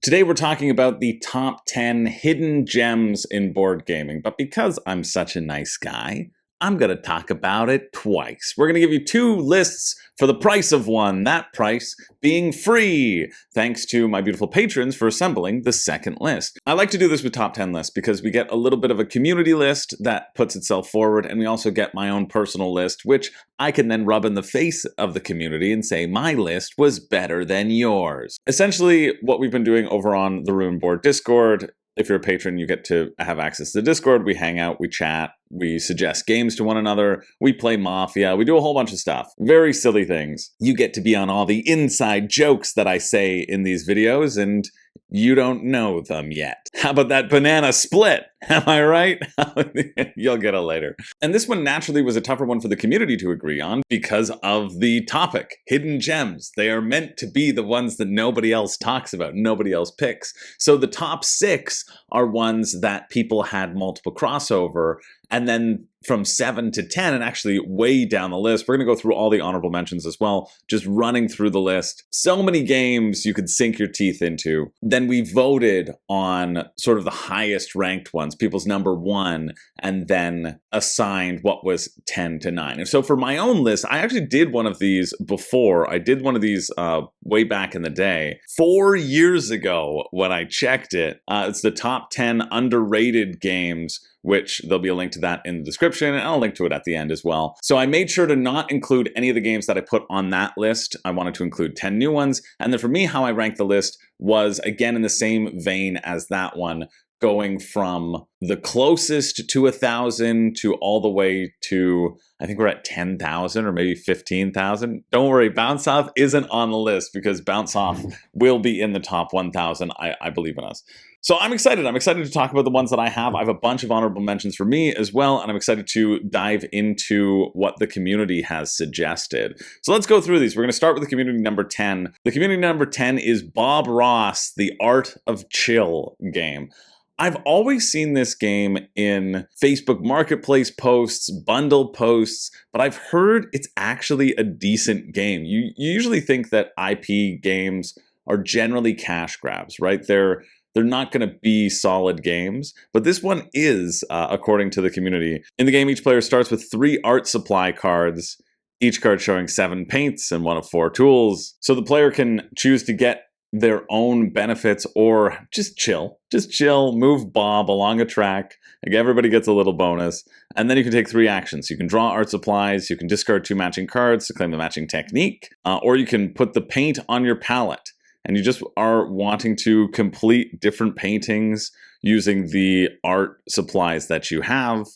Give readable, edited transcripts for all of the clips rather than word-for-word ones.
Today we're talking about the top 10 hidden gems in board gaming, but because I'm such a nice guy, I'm going to talk about it twice. We're going to give you two lists for the price of one, that price being free, thanks to my beautiful patrons for assembling the second list. I like to do this with top 10 lists because we get a little bit of a community list that puts itself forward, and we also get my own personal list, which I can then rub in the face of the community and say my list was better than yours. Essentially, what we've been doing over on the Ruin Board Discord, if you're a patron, you get to have access to the Discord. We hang out, we chat, we suggest games to one another, we play Mafia, we do a whole bunch of stuff. Very silly things. You get to be on all the inside jokes that I say in these videos, and you don't know them yet. How about that banana split? Am I right? You'll get it later. And this one naturally was a tougher one for the community to agree on because of the topic, hidden gems. They are meant to be the ones that nobody else talks about, nobody else picks. So the top 6 are ones that people had multiple crossover, and then from 7 to 10, and actually way down the list, we're going to go through all the honorable mentions as well, just running through the list. So many games you could sink your teeth into. Then we voted on sort of the highest ranked ones, people's number 1, and then assigned what was 10 to 9. And so for my own list, I actually did one of these before. I did one of these way back in the day, 4 years ago when I checked it. It's the top 10 underrated games, which there'll be a link to that in the description, and I'll link to it at the end as well. So I made sure to not include any of the games that I put on that list. I wanted to include 10 new ones. And then for me, how I ranked the list was, again, in the same vein as that one, going from the closest to 1,000 to all the way to, I think we're at 10,000 or maybe 15,000. Don't worry, Bounce Off isn't on the list because Bounce Off will be in the top 1,000. I believe in us. So I'm excited. I'm excited to talk about the ones that I have. I have a bunch of honorable mentions for me as well, and I'm excited to dive into what the community has suggested. So let's go through these. We're going to start with the community number 10. The community number 10 is Bob Ross, The Art of Chill game. I've always seen this game in Facebook Marketplace posts, bundle posts, but I've heard it's actually a decent game. You usually think that IP games are generally cash grabs, right? They're not going to be solid games, but this one is, according to the community. In the game, each player starts with 3 art supply cards, each card showing 7 paints and 1 of 4 tools. So the player can choose to get their own benefits or just chill, move Bob along a track. Like everybody gets a little bonus. And then you can take 3 actions. You can draw art supplies, you can discard 2 matching cards to claim the matching technique, or you can put the paint on your palette. And you just are wanting to complete different paintings using the art supplies that you have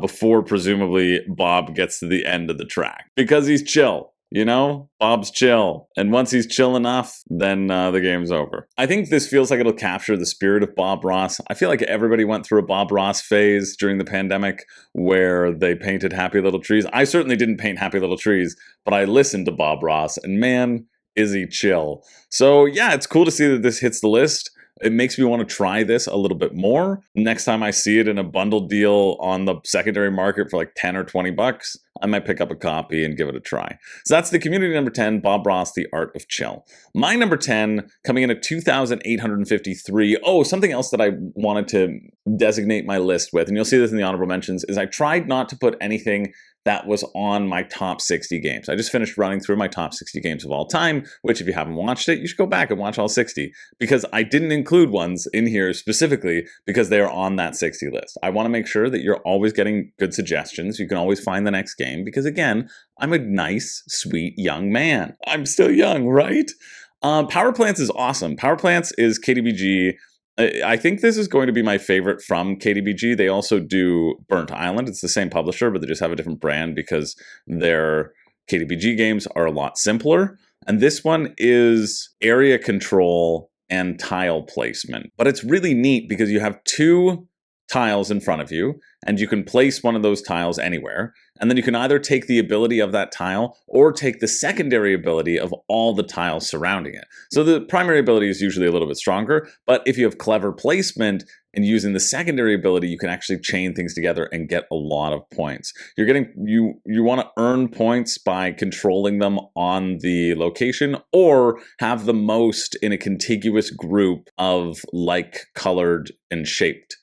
before presumably Bob gets to the end of the track. Because he's chill. You know, Bob's chill. And once he's chill enough, then the game's over. I think this feels like it'll capture the spirit of Bob Ross. I feel like everybody went through a Bob Ross phase during the pandemic where they painted happy little trees. I certainly didn't paint happy little trees, but I listened to Bob Ross, and man, is he chill. So yeah, it's cool to see that this hits the list. It makes me want to try this a little bit more. Next time I see it in a bundle deal on the secondary market for like 10 or 20 bucks, I might pick up a copy and give it a try. So that's the community number 10, Bob Ross, The Art of Chill. My number 10, coming in at 2,853. Oh, something else that I wanted to designate my list with, and you'll see this in the honorable mentions, is I tried not to put anything that was on my top 60 games. I just finished running through my top 60 games of all time, which if you haven't watched it, you should go back and watch all 60, because I didn't include ones in here specifically because they are on that 60 list. I want to make sure that you're always getting good suggestions. You can always find the next game because, again, I'm a nice, sweet young man. I'm still young, right? Power Plants is awesome. Power Plants is KDBG. I think this is going to be my favorite from KDBG. They also do Burnt Island. It's the same publisher, but they just have a different brand because their KDBG games are a lot simpler. And this one is area control and tile placement. But it's really neat because you have 2 tiles in front of you, and you can place one of those tiles anywhere, and then you can either take the ability of that tile or take the secondary ability of all the tiles surrounding it. So the primary ability is usually a little bit stronger, but if you have clever placement and using the secondary ability, you can actually chain things together and get a lot of points. You want to earn points by controlling them on the location or have the most in a contiguous group of like-colored and shaped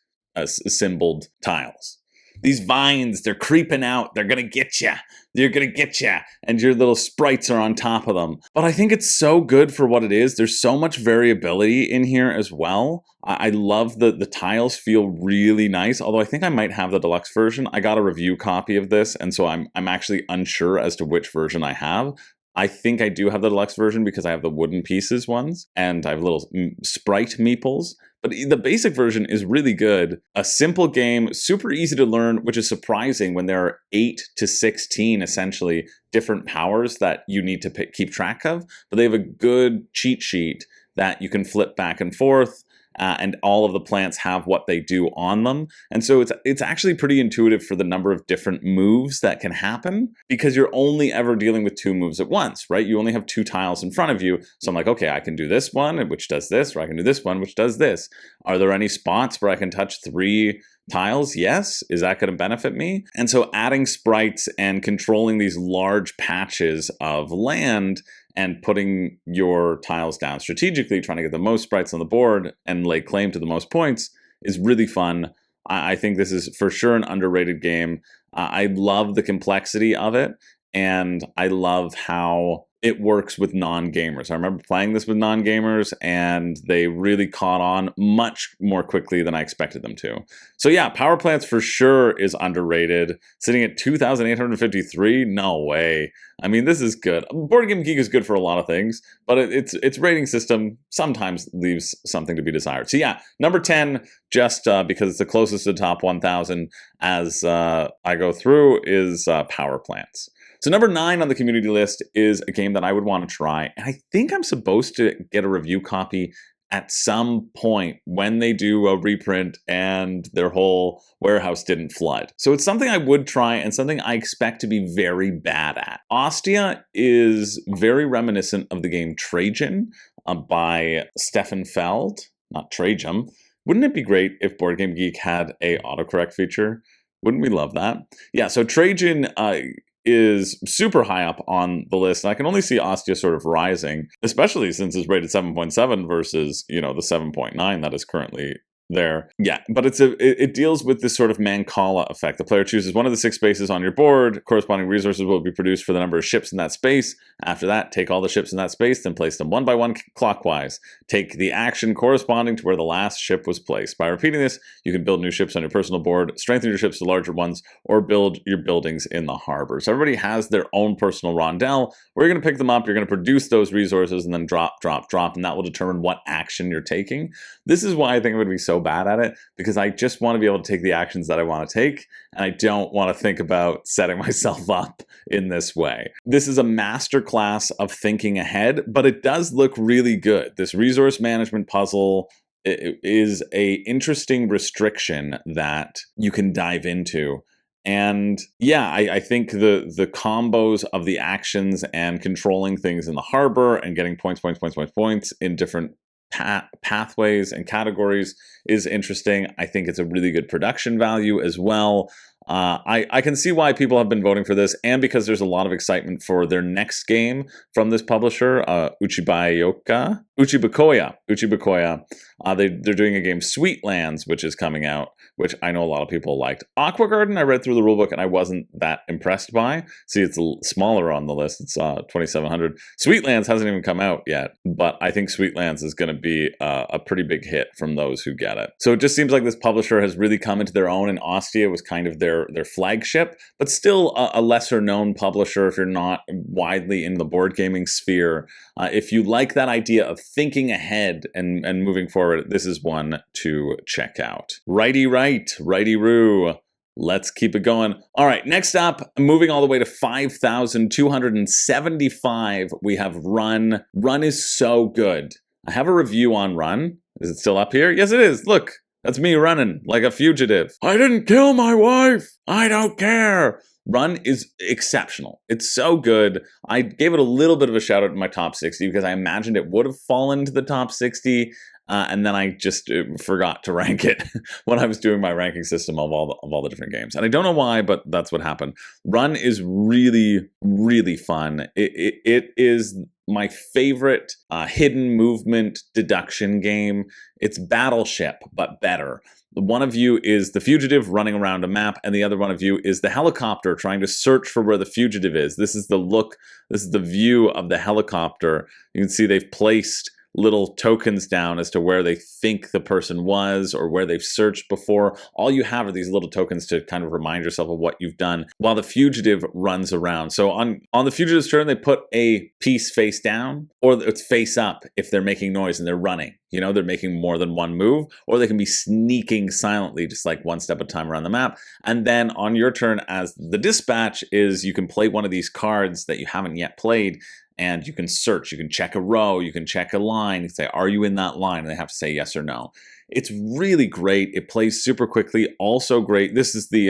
symboled tiles. These vines, they're creeping out. They're going to get you. They're going to get you. And your little sprites are on top of them. But I think it's so good for what it is. There's so much variability in here as well. I love the tiles feel really nice. Although I think I might have the deluxe version. I got a review copy of this. And so I'm actually unsure as to which version I have. I think I do have the deluxe version because I have the wooden pieces ones. And I have little sprite meeples. But the basic version is really good. A simple game, super easy to learn, which is surprising when there are 8 to 16, essentially, different powers that you need to keep track of. But they have a good cheat sheet that you can flip back and forth. And all of the plants have what they do on them. And so it's actually pretty intuitive for the number of different moves that can happen because you're only ever dealing with 2 moves at once, right? You only have 2 tiles in front of you. So I'm like, okay, I can do this one, which does this, or I can do this one, which does this. Are there any spots where I can touch 3 tiles? Yes. Is that going to benefit me? And so adding sprites and controlling these large patches of land and putting your tiles down strategically, trying to get the most sprites on the board and lay claim to the most points is really fun. I think this is for sure an underrated game. I love the complexity of it, and I love how it works with non-gamers. I remember playing this with non-gamers, and they really caught on much more quickly than I expected them to. So yeah, Power Plants for sure is underrated. Sitting at 2,853? No way. I mean, this is good. Board Game Geek is good for a lot of things, but its rating system sometimes leaves something to be desired. So yeah, number 10, just because it's the closest to the top 1,000 as I go through, is Power Plants. So number 9 on the community list is a game that I would want to try, and I think I'm supposed to get a review copy at some point when they do a reprint and their whole warehouse didn't flood. So it's something I would try and something I expect to be very bad at. Ostia is very reminiscent of the game Trajan by Stefan Feld, not Trajan. Wouldn't it be great if Board Game Geek had a autocorrect feature? Wouldn't we love that? Yeah, so Trajan is super high up on the list. And I can only see Ostia sort of rising, especially since it's rated 7.7 versus, the 7.9 that is currently there. Yeah, but it deals with this sort of Mancala effect. The player chooses one of the 6 spaces on your board. Corresponding resources will be produced for the number of ships in that space. After that, take all the ships in that space, then place them one by one clockwise. Take the action corresponding to where the last ship was placed. By repeating this, you can build new ships on your personal board, strengthen your ships to larger ones, or build your buildings in the harbor. So everybody has their own personal rondel where you're going to pick them up, you're going to produce those resources, and then drop, and that will determine what action you're taking. This is why I think I'm going to be so bad at it, because I just want to be able to take the actions that I want to take, and I don't want to think about setting myself up in this way. This is a masterclass of thinking ahead, but it does look really good. This resource management puzzle is a interesting restriction that you can dive into. And yeah, I think the combos of the actions and controlling things in the harbor and getting points in different pathways and categories is interesting. I think it's a really good production value as well. I can see why people have been voting for this, and because there's a lot of excitement for their next game from this publisher, Uchibakoya. They're doing a game, Sweetlands, which is coming out, which I know a lot of people liked. Aqua Garden, I read through the rulebook and I wasn't that impressed by. See, it's smaller on the list. It's 2,700. Sweetlands hasn't even come out yet, but I think Sweetlands is going to be a pretty big hit from those who get it. So it just seems like this publisher has really come into their own, and Ostia was kind of their flagship, but still a lesser known publisher if you're not widely in the board gaming sphere. If you like that idea of thinking ahead and moving forward, this is one to check out. Righty right, righty roo. Let's keep it going. All right, next up, moving all the way to 5,275, we have Run. Run is so good. I have a review on Run. Is it still up here? Yes, it is. Look, That's me running like a fugitive. I didn't kill my wife. I don't care. Run is exceptional. It's so good. I gave it a little bit of a shout out in my top 60 because I imagined it would have fallen to the top 60. And then I just forgot to rank it when I was doing my ranking system of all the different games. And I don't know why, but that's what happened. Run is really, really fun. It is my favorite hidden movement deduction game. It's Battleship, but better. One of you is the fugitive running around a map, and the other one of you is the helicopter trying to search for where the fugitive is. This is the look, this is the view of the helicopter. You can see they've placed little tokens down as to where they think the person was or where they've searched before. All you have are these little tokens to kind of remind yourself of what you've done while the fugitive runs around. So on the fugitive's turn, they put a piece face down, or it's face up if they're making noise and they're running. You know, they're making more than one move, or they can be sneaking silently, just like one step at a time around the map. And then on your turn as the dispatch is you can play one of these cards that you haven't yet played, and you can search, you can check a row, you can check a line, you can say, are you in that line? And they have to say yes or no. It's really great. It plays super quickly. Also great. This is the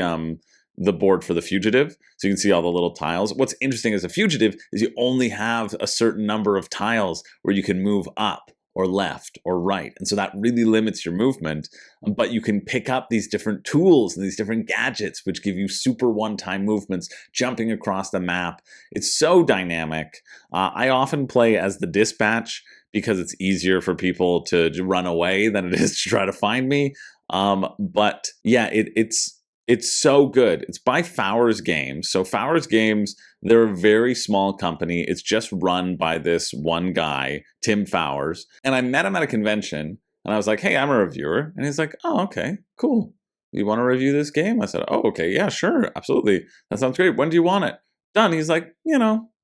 board for the fugitive. So you can see all the little tiles. What's interesting as a fugitive is you only have a certain number of tiles where you can move up or left or right. And so that really limits your movement, but you can pick up these different tools and these different gadgets, which give you super one-time movements, jumping across the map. It's so dynamic. I often play as the dispatch because it's easier for people to run away than it is to try to find me. But yeah, it's so good. It's by Fowers Games. So Fowers Games, they're a very small company. It's just run by this one guy, Tim Fowers. And I met him at a convention, and I was like, hey, I'm a reviewer. And he's like, oh, okay, cool. You want to review this game? I said, oh, okay, yeah, sure, absolutely. That sounds great. When do you want it? Done. He's like,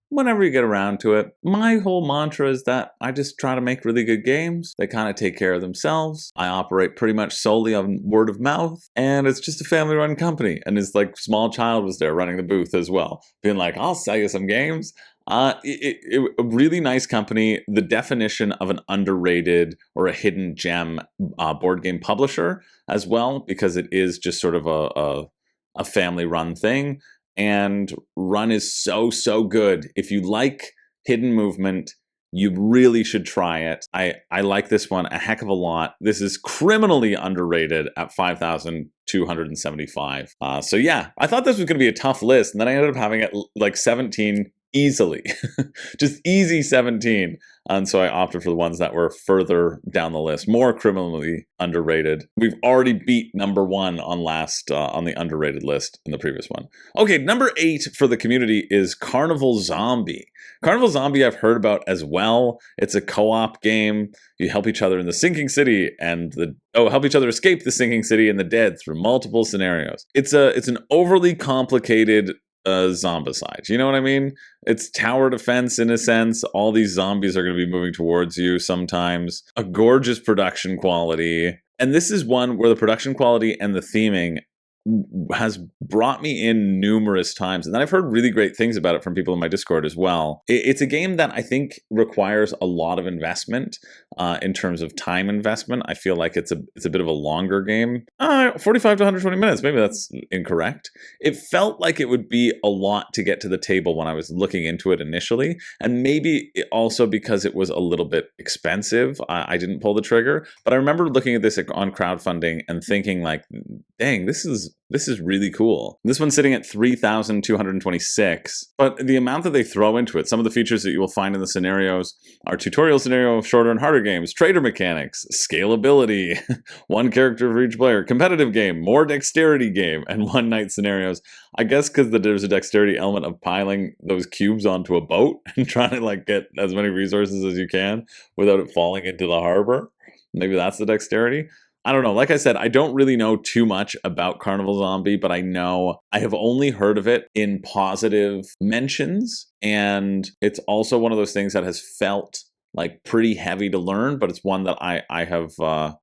whenever you get around to it. My whole mantra is that I just try to make really good games. They kind of take care of themselves. I operate pretty much solely on word of mouth, and it's just a family-run company. And his small child was there running the booth as well, being like, I'll sell you some games. A really nice company. The definition of an underrated or a hidden gem board game publisher as well, because it is just sort of a family-run thing. And Run is so good. If you like hidden movement, you really should try it. I like this one a heck of a lot. This is criminally underrated at 5,275. So yeah, I thought this was going to be a tough list, and then I ended up having it like 17 easily. Just easy 17. And so I opted for the ones that were further down the list, more criminally underrated. We've already beat number 1 on on the underrated list in the previous one. Okay, number 8 for the community is Carnival Zombie. Carnival Zombie I've heard about as well. It's a co-op game. You help each other in the sinking city and help each other escape the sinking city and the dead through multiple scenarios. It's an overly complicated zombicide. You know what I mean? It's tower defense in a sense. All these zombies are going to be moving towards you sometimes. A gorgeous production quality. And this is one where the production quality and the theming has brought me in numerous times. And then I've heard really great things about it from people in my Discord as well. It's a game that I think requires a lot of investment in terms of time investment. I feel like it's a bit of a longer game. 45 to 120 minutes. Maybe that's incorrect. It felt like it would be a lot to get to the table when I was looking into it initially. And maybe also because it was a little bit expensive, I didn't pull the trigger. But I remember looking at this on crowdfunding and thinking like, dang, this is really cool. This one's sitting at 3,226, but the amount that they throw into it, some of the features that you will find in the scenarios are tutorial scenario, shorter and harder games, trader mechanics, scalability, one character for each player, competitive game, more dexterity game, and one night scenarios. I guess because there's a dexterity element of piling those cubes onto a boat and trying to get as many resources as you can without it falling into the harbor. Maybe that's the dexterity. I don't know. Like I said, I don't really know too much about Carnival Zombie, but I know I have only heard of it in positive mentions. And it's also one of those things that has felt like pretty heavy to learn, but it's one that I have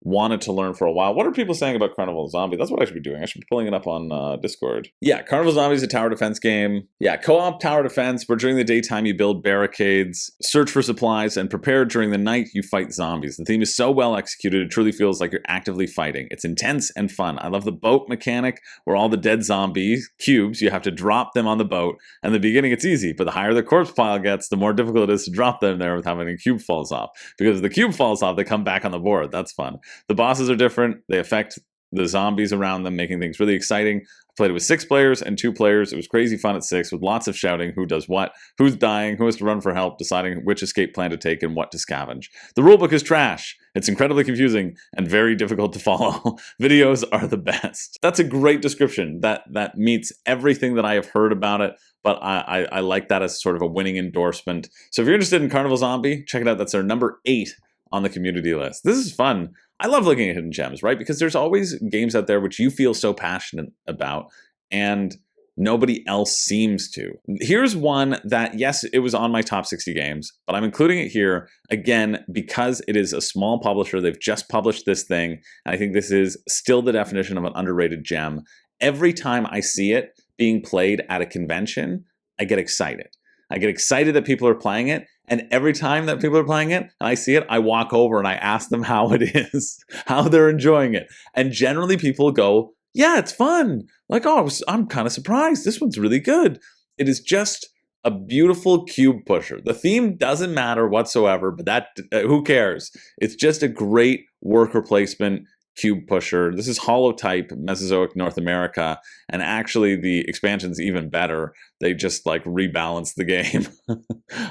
wanted to learn for a while. What are people saying about Carnival Zombie? That's what I should be doing. I should be pulling it up on Discord. Yeah, Carnival Zombie is a tower defense game. Yeah, co-op tower defense, where during the daytime you build barricades, search for supplies, and prepare during the night you fight zombies. The theme is so well executed, it truly feels like you're actively fighting. It's intense and fun. I love the boat mechanic, where all the dead zombie cubes, you have to drop them on the boat. And in the beginning it's easy, but the higher the corpse pile gets, the more difficult it is to drop them there without having a cube falls off. Because if the cube falls off, they come back on the board. That's fun. The bosses are different. They affect the zombies around them, making things really exciting. I played it with 6 players and 2 players. It was crazy fun at 6, with lots of shouting, who does what, who's dying, who has to run for help, deciding which escape plan to take and what to scavenge. The rulebook is trash. It's incredibly confusing and very difficult to follow. Videos are the best. That's a great description. That meets everything that I have heard about it, but I like that as sort of a winning endorsement. So if you're interested in Carnival Zombie, check it out. That's their number 8 on the community list. This is fun. I love looking at hidden gems, right? Because there's always games out there which you feel so passionate about, and nobody else seems to. Here's one that, yes, it was on my top 60 games, but I'm including it here, again, because it is a small publisher. They've just published this thing, and I think this is still the definition of an underrated gem. Every time I see it being played at a convention, I get excited. I get excited that people are playing it, and every time that people are playing it and I see it, I walk over and I ask them how it is, how they're enjoying it. And generally people go, yeah, it's fun. Like, oh, I'm kind of surprised. This one's really good. It is just a beautiful cube pusher. The theme doesn't matter whatsoever, but that who cares? It's just a great worker placement cube pusher. This is Holotype, Mesozoic North America, and actually the expansion's even better. They just like rebalanced the game.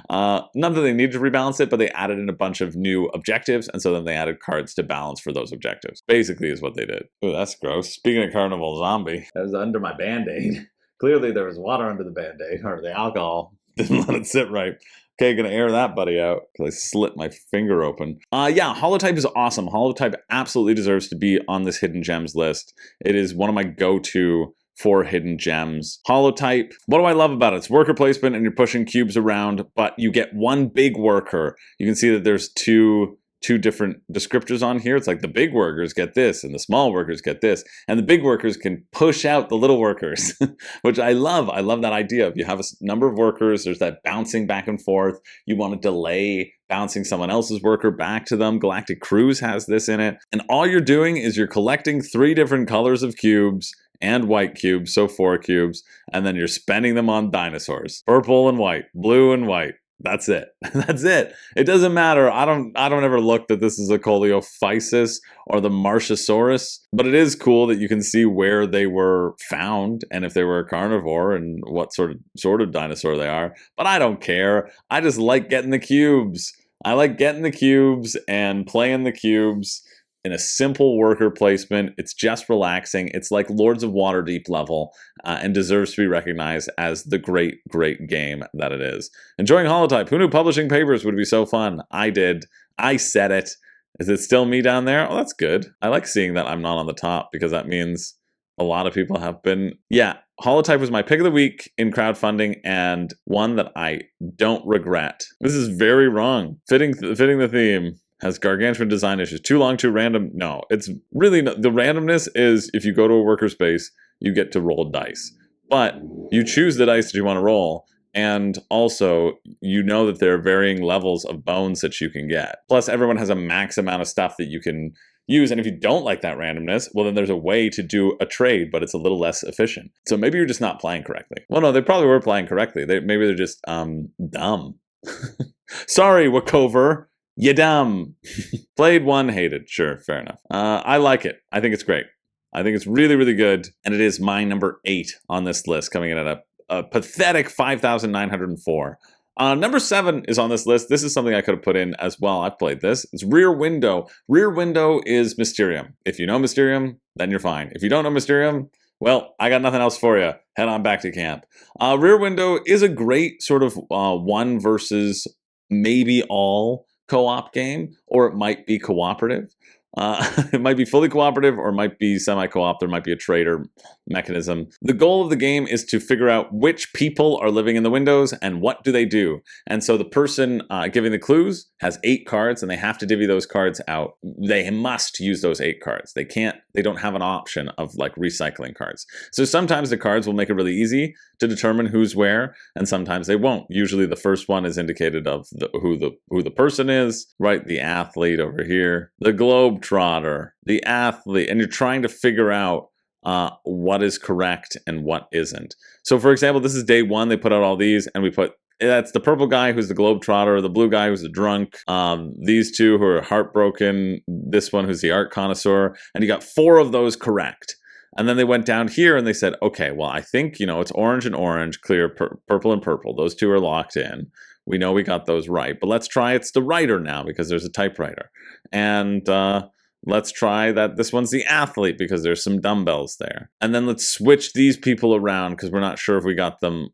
Not that they needed to rebalance it, but they added in a bunch of new objectives, and so then they added cards to balance for those objectives. Basically is what they did. Ooh, that's gross. Speaking of Carnival Zombie, that was under my Band-Aid. Clearly there was water under the Band-Aid, or the alcohol didn't let it sit right. Okay, gonna air that buddy out because I slit my finger open. Yeah, Holotype is awesome. Holotype absolutely deserves to be on this hidden gems list. It is one of my go-to for hidden gems. Holotype, what do I love about it? It's worker placement and you're pushing cubes around, but you get one big worker. You can see that there's two different descriptors on here. It's like the big workers get this and the small workers get this, and the big workers can push out the little workers, which I love. I love that idea. If you have a number of workers, there's that bouncing back and forth. You want to delay bouncing someone else's worker back to them. Galactic Cruise has this in it. And all you're doing is you're collecting 3 different colors of cubes and white cubes, so 4 cubes, and then you're spending them on dinosaurs. Purple and white, blue and white. That's it. That's it. It doesn't matter. I don't ever look that this is a Coleophysis or the Marchosaurus, but it is cool that you can see where they were found and if they were a carnivore and what sort of dinosaur they are. But I don't care. I just like getting the cubes. I like getting the cubes and playing the cubes in a simple worker placement. It's just relaxing. It's like Lords of Waterdeep level, and deserves to be recognized as the great, great game that it is. Enjoying Holotype. Who knew publishing papers would be so fun? I did. I said it. Is it still me down there? Oh, that's good. I like seeing that I'm not on the top because that means a lot of people have been. Yeah, Holotype was my pick of the week in crowdfunding and one that I don't regret. This is very wrong. Fitting the theme. Has gargantuan design issues. Too long, too random? No, it's really not. The randomness is if you go to a worker space, you get to roll dice. But you choose the dice that you want to roll, and also you know that there are varying levels of bones that you can get. Plus, everyone has a max amount of stuff that you can use, and if you don't like that randomness, well then there's a way to do a trade, but it's a little less efficient. So maybe you're just not playing correctly. Well, no, they probably were playing correctly. Maybe they're just dumb. Sorry, Wakover. You dumb. Played one, hated. Sure, fair enough. I like it. I think it's great. I think it's really, really good. And it is my number 8 on this list, coming in at a pathetic 5,904. Number 7 is on this list. This is something I could have put in as well. I've played this. It's Rear Window. Rear Window is Mysterium. If you know Mysterium, then you're fine. If you don't know Mysterium, well, I got nothing else for you. Head on back to camp. Rear Window is a great sort of one versus maybe all co-op game, or it might be cooperative. It might be fully cooperative or it might be semi-co-op. There might be a trader mechanism. The goal of the game is to figure out which people are living in the windows and what do they do. And so the person giving the clues has 8 cards and they have to divvy those cards out. They must use those 8 cards. They don't have an option of like recycling cards. So sometimes the cards will make it really easy to determine who's where, and sometimes they won't. Usually the first one is indicated of who the person is, right? The athlete over here, the globetrotter, the athlete, and you're trying to figure out what is correct and what isn't. So for example, this is day 1. They put out all these, and we put that's the purple guy who's the globetrotter, the blue guy who's the drunk, these 2 who are heartbroken, this one who's the art connoisseur, and you got 4 of those correct. And then they went down here and they said, okay, well, I think, it's orange and orange, clear, purple and purple. Those 2 are locked in. We know we got those right. But let's try it's the writer now because there's a typewriter. And let's try that this one's the athlete because there's some dumbbells there. And then let's switch these people around because we're not sure if we got them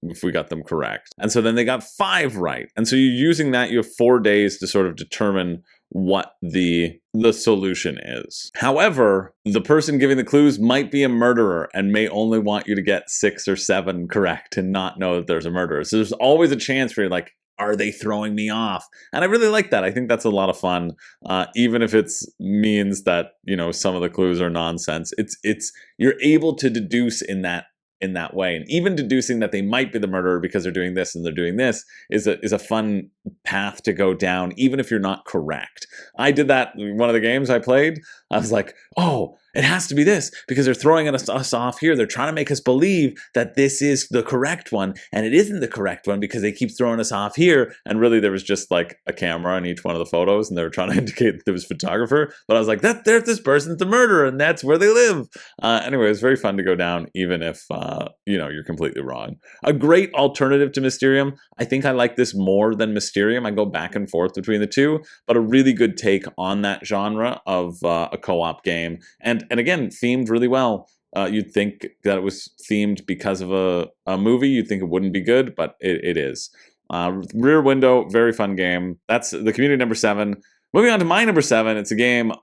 correct. And so then they got 5 right. And so you're using that. You have 4 days to sort of determine what the solution is. However, the person giving the clues might be a murderer and may only want you to get 6 or 7 correct and not know that there's a murderer. So there's always a chance for you, like, are they throwing me off? And I really like that. I think that's a lot of fun, even if it means that some of the clues are nonsense. It's you're able to deduce in that way, and even deducing that they might be the murderer because they're doing this and they're doing this is a fun path to go down, even if you're not correct. I did that in one of the games I played. I was like, oh, it has to be this because they're throwing us off here. They're trying to make us believe that this is the correct one, and it isn't the correct one because they keep throwing us off here. And really, there was just like a camera on each one of the photos, and they were trying to indicate that there was a photographer. But I was like, there's this person's the murderer, and that's where they live. Anyway, it was very fun to go down, even if you're completely wrong. A great alternative to Mysterium. I think I like this more than Mysterium. I go back and forth between the 2, but a really good take on that genre of a co-op game. And again, themed really well. You'd think that it was themed because of a movie. You'd think it wouldn't be good, but it is. Rear Window, very fun game. That's the community number 7. Moving on to my number 7, it's a game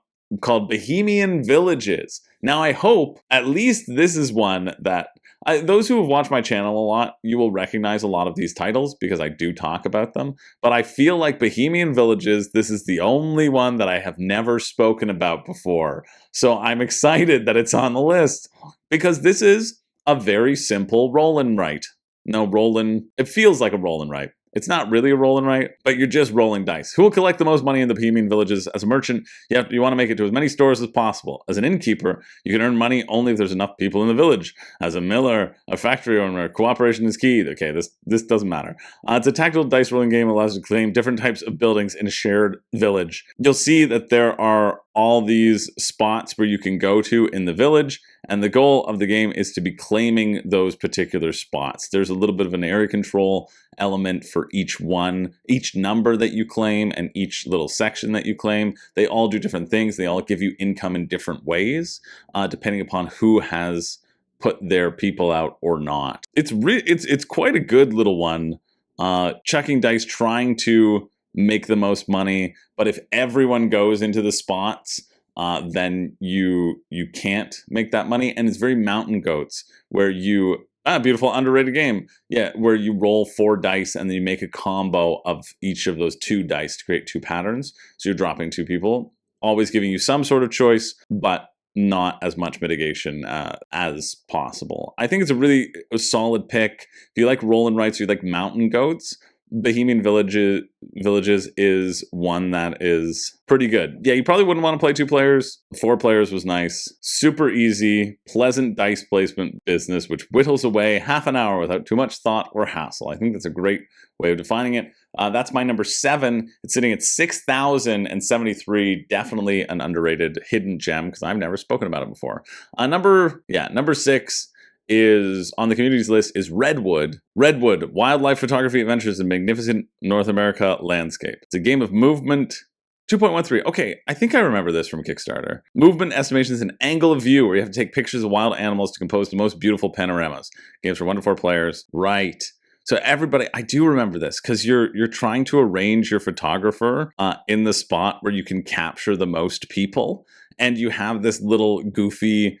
called Bohemian Villages. Now, I hope at least this is one that those who have watched my channel a lot, you will recognize a lot of these titles because I do talk about them. But I feel like Bohemian Villages, this is the only one that I have never spoken about before. So I'm excited that it's on the list because this is a very simple roll and write. It feels like a roll and write. It's not really a roll and write, but you're just rolling dice. Who will collect the most money in the Bohemian Villages? As a merchant, you want to make it to as many stores as possible. As an innkeeper, you can earn money only if there's enough people in the village. As a miller, a factory owner, cooperation is key. Okay, this doesn't matter. It's a tactical dice rolling game that allows you to claim different types of buildings in a shared village. You'll see that there are all these spots where you can go to in the village, and the goal of the game is to be claiming those particular spots. There's a little bit of an area control element for each number that you claim, and each little section that you claim. They all do different things. They all give you income in different ways, depending upon who has put their people out or not. It's quite a good little one. Chucking dice, trying to make the most money, but if everyone goes into the spots, then you can't make that money. And it's very Mountain Goats, where beautiful underrated game, where you roll 4 dice and then you make a combo of each of those 2 dice to create 2 patterns. So you're dropping 2 people, always giving you some sort of choice, but not as much mitigation as possible. I think it's a really solid pick. If you like roll and writes, you like Mountain Goats, Bohemian Villages is one that is pretty good. Yeah, you probably wouldn't want to play 2 players. 4 players was nice. Super easy, pleasant dice placement business, which whittles away half an hour without too much thought or hassle. I think that's a great way of defining it. That's my number 7. It's sitting at 6,073. Definitely an underrated hidden gem because I've never spoken about it before. Number 6 is on the communities list is Redwood. Redwood, Wildlife Photography Adventures in Magnificent North America Landscape. It's a game of movement. 2.13. Okay, I think I remember this from Kickstarter. Movement estimation is an angle of view where you have to take pictures of wild animals to compose the most beautiful panoramas. Games for 1 to 4 players. Right. So everybody, I do remember this because you're trying to arrange your photographer in the spot where you can capture the most people. and you have this little goofy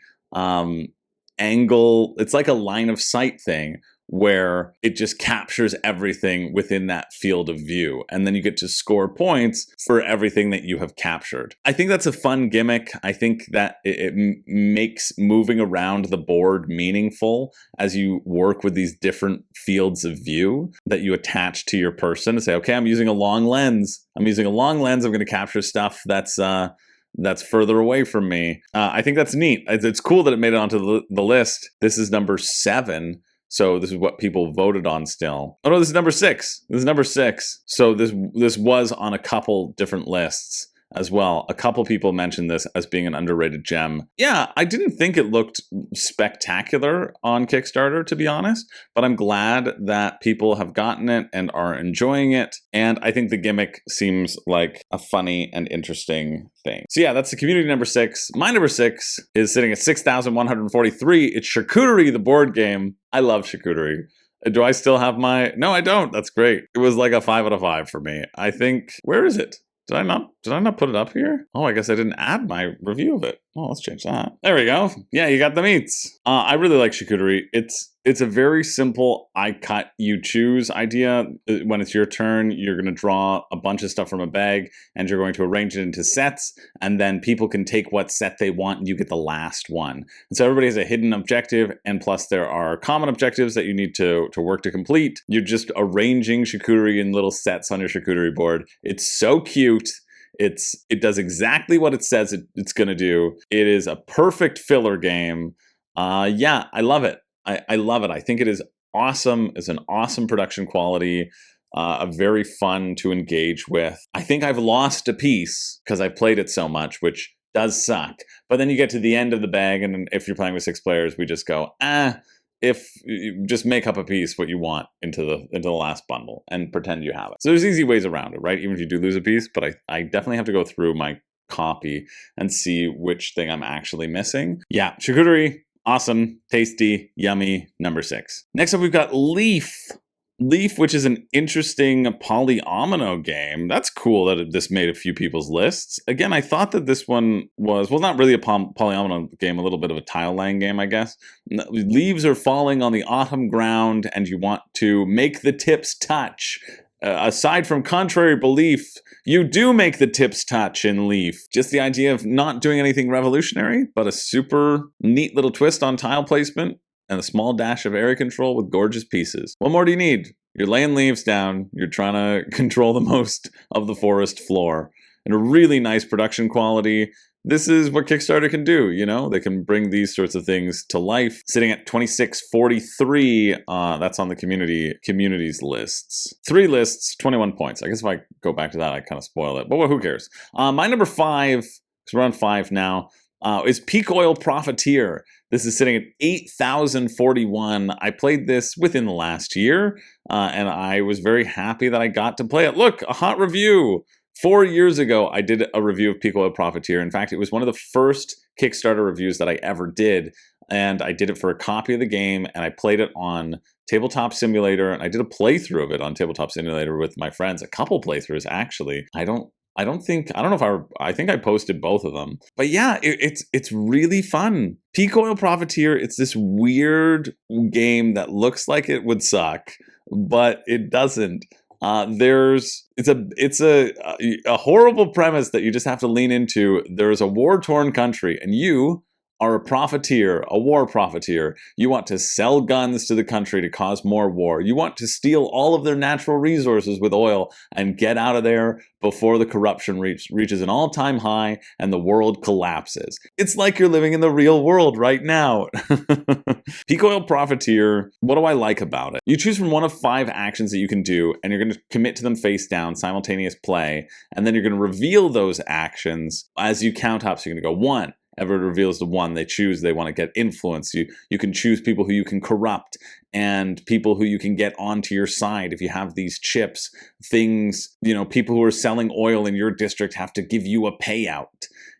angle. It's like a line of sight thing where it just captures everything within that field of view. And then you get to score points for everything that you have captured. I think that's a fun gimmick. I think that it makes moving around the board meaningful as you work with these different fields of view that you attach to your person and say, okay, I'm using a long lens. I'm going to capture stuff that's further away from me. I think that's neat. It's cool that it made it onto the list. This is number 7. So this is what people voted on still. Oh no, this is number 6. So this was on a couple different lists as well. A couple people mentioned this as being an underrated gem. Yeah, I didn't think it looked spectacular on Kickstarter, to be honest, but I'm glad that people have gotten it and are enjoying it. And I think the gimmick seems like a funny and interesting thing. So yeah, that's the community number 6. My number 6 is sitting at 6,143. It's Charcuterie, the board game. I love Charcuterie. Do I still have my... No, I don't. That's great. It was like a 5 out of 5 for me. I think... Where is it? Did I not put it up here? Oh, I guess I didn't add my review of it. Oh, let's change that. There we go. Yeah, you got the meats. I really like Charcuterie. It's a very simple I cut, you choose idea. When it's your turn, you're going to draw a bunch of stuff from a bag and you're going to arrange it into sets, and then people can take what set they want and you get the last one. And so everybody has a hidden objective, and plus there are common objectives that you need to work to complete. You're just arranging charcuterie in little sets on your charcuterie board. It's so cute. It does exactly what it says it's going to do. It is a perfect filler game. Yeah, I love it. I love it. I think it is awesome. It's an awesome production quality, very fun to engage with. I think I've lost a piece because I've played it so much, which does suck. But then you get to the end of the bag, and if you're playing with 6 players, we just go, if you just make up a piece what you want into the last bundle and pretend you have it. So there's easy ways around it, right? Even if you do lose a piece, but I definitely have to go through my copy and see which thing I'm actually missing. Yeah, Charcuterie. Awesome, tasty, yummy, number 6. Next up, we've got Leaf. Leaf, which is an interesting polyomino game. That's cool that this made a few people's lists. Again, I thought that this one was, well, not really a polyomino game, a little bit of a tile-laying game, I guess. Leaves are falling on the autumn ground, and you want to make the tips touch. Aside from contrary belief, you do make the tips touch in Leaf. Just the idea of not doing anything revolutionary, but a super neat little twist on tile placement and a small dash of area control with gorgeous pieces. What more do you need? You're laying leaves down. You're trying to control the most of the forest floor. And a really nice production quality. This is what Kickstarter can do, you know? They can bring these sorts of things to life. Sitting at 2643, that's on the communities lists. 3 lists, 21 points. I guess if I go back to that, I kind of spoil it. But well, who cares? My number 5, because we're on 5 now, is Peak Oil Profiteer. This is sitting at 8,041. I played this within the last year, and I was very happy that I got to play it. Look, a hot review. 4 years ago, I did a review of Peak Oil Profiteer. In fact, it was one of the first Kickstarter reviews that I ever did, and I did it for a copy of the game, and I played it on Tabletop Simulator, and I did a playthrough of it on Tabletop Simulator with my friends. A couple playthroughs, actually. I think I posted both of them. But yeah, it's really fun. Peak Oil Profiteer, it's this weird game that looks like it would suck, but it doesn't. It's a horrible premise that you just have to lean into. There's a war-torn country, and you are a profiteer, a war profiteer. You want to sell guns to the country to cause more war. You want to steal all of their natural resources with oil and get out of there before the corruption reaches an all-time high and the world collapses. It's like you're living in the real world right now. Peak Oil Profiteer, what do I like about it? You choose from one of 5 actions that you can do, and you're going to commit to them face down, simultaneous play, and then you're going to reveal those actions as you count up. So you're going to go 1. Everyone reveals the 1 they choose. They want to get influence. You can choose people who you can corrupt and people who you can get onto your side. If you have these chips, things, people who are selling oil in your district have to give you a payout.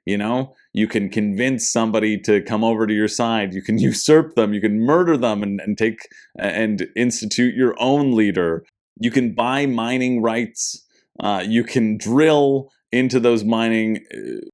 You can convince somebody to come over to your side. You can usurp them. You can murder them and institute your own leader. You can buy mining rights. You can drill into those mining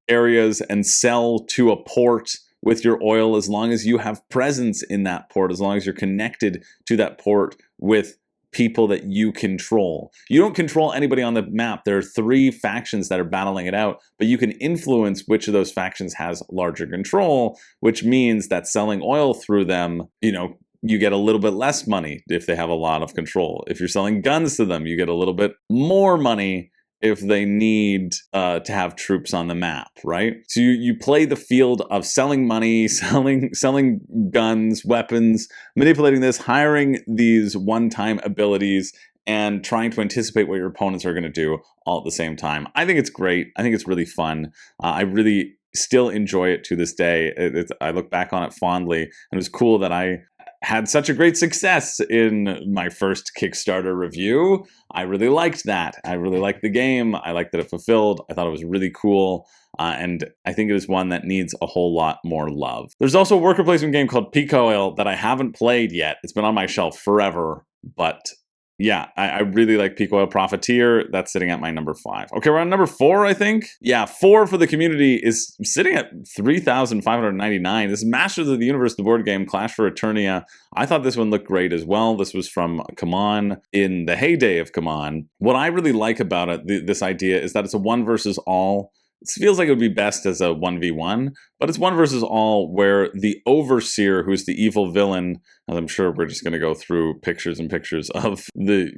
areas and sell to a port with your oil, as long as you have presence in that port, as long as you're connected to that port with people that you control. You don't control anybody on the map. There are 3 factions that are battling it out, but you can influence which of those factions has larger control, which means that selling oil through them, you get a little bit less money if they have a lot of control. If you're selling guns to them, you get a little bit more money if they need to have troops on the map, right? So you play the field of selling money, selling guns, weapons, manipulating this, hiring these one-time abilities, and trying to anticipate what your opponents are going to do all at the same time. I think it's great. I think it's really fun. I really still enjoy it to this day. I look back on it fondly, and it was cool that I had such a great success in my first Kickstarter review. I really liked that. I really liked the game. I liked that it fulfilled. I thought it was really cool. And I think it is one that needs a whole lot more love. There's also a worker placement game called Peak Oil that I haven't played yet. It's been on my shelf forever, but yeah, I really like Peak Oil Profiteer. That's sitting at my number 5. Okay, we're on number 4, I think. Yeah, 4 for the community is sitting at 3,599. This is Masters of the Universe, the board game, Clash for Eternia. I thought this one looked great as well. This was from Kaman in the heyday of Kaman. What I really like about it, this idea, is that it's a 1 versus all. It feels like it would be best as a 1v1, but it's 1 versus all, where the Overseer, who's the evil villain, and I'm sure we're just going to go through pictures and pictures of the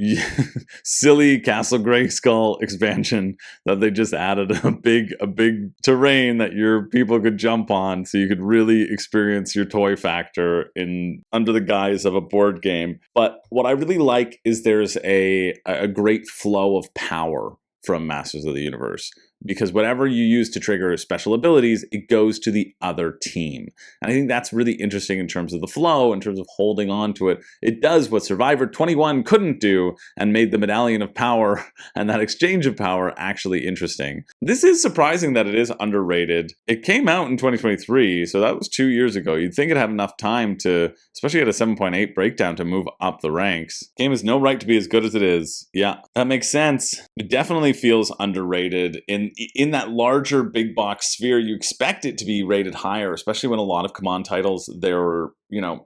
silly Castle Grayskull expansion that they just added a big terrain that your people could jump on, so you could really experience your toy factor under the guise of a board game. But what I really like is there's a great flow of power from Masters of the Universe, because whatever you use to trigger special abilities, it goes to the other team. And I think that's really interesting in terms of the flow, in terms of holding on to it. It does what Survivor 21 couldn't do, and made the Medallion of Power and that exchange of power actually interesting. This is surprising that it is underrated. It came out in 2023, so that was 2 years ago. You'd think it had enough time to, especially at a 7.8 breakdown, to move up the ranks. Game has no right to be as good as it is. Yeah, that makes sense. It definitely feels underrated. In that larger big box sphere, you expect it to be rated higher, especially when a lot of Command titles, they're,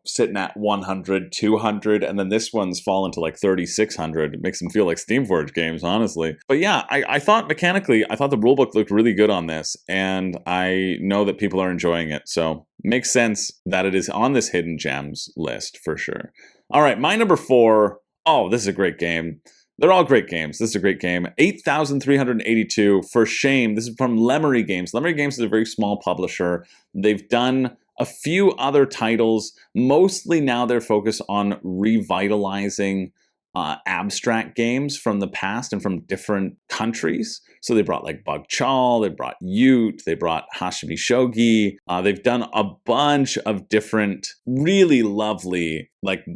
sitting at 100, 200, and then this one's fallen to like 3,600. It makes them feel like Steamforged games, honestly. But yeah, I thought mechanically, I thought the rulebook looked really good on this, and I know that people are enjoying it, so makes sense that it is on this Hidden Gems list for sure. All right, my number 4. Oh, this is a great game. They're all great games. This is a great game. 8,382. For shame. This is from Lemery Games. Lemery Games is a very small publisher. They've done a few other titles. Mostly now they're focused on revitalizing abstract games from the past and from different countries. So they brought like Bug Chal, they brought Ute, they brought Hashimi Shogi. They've done a bunch of different really lovely like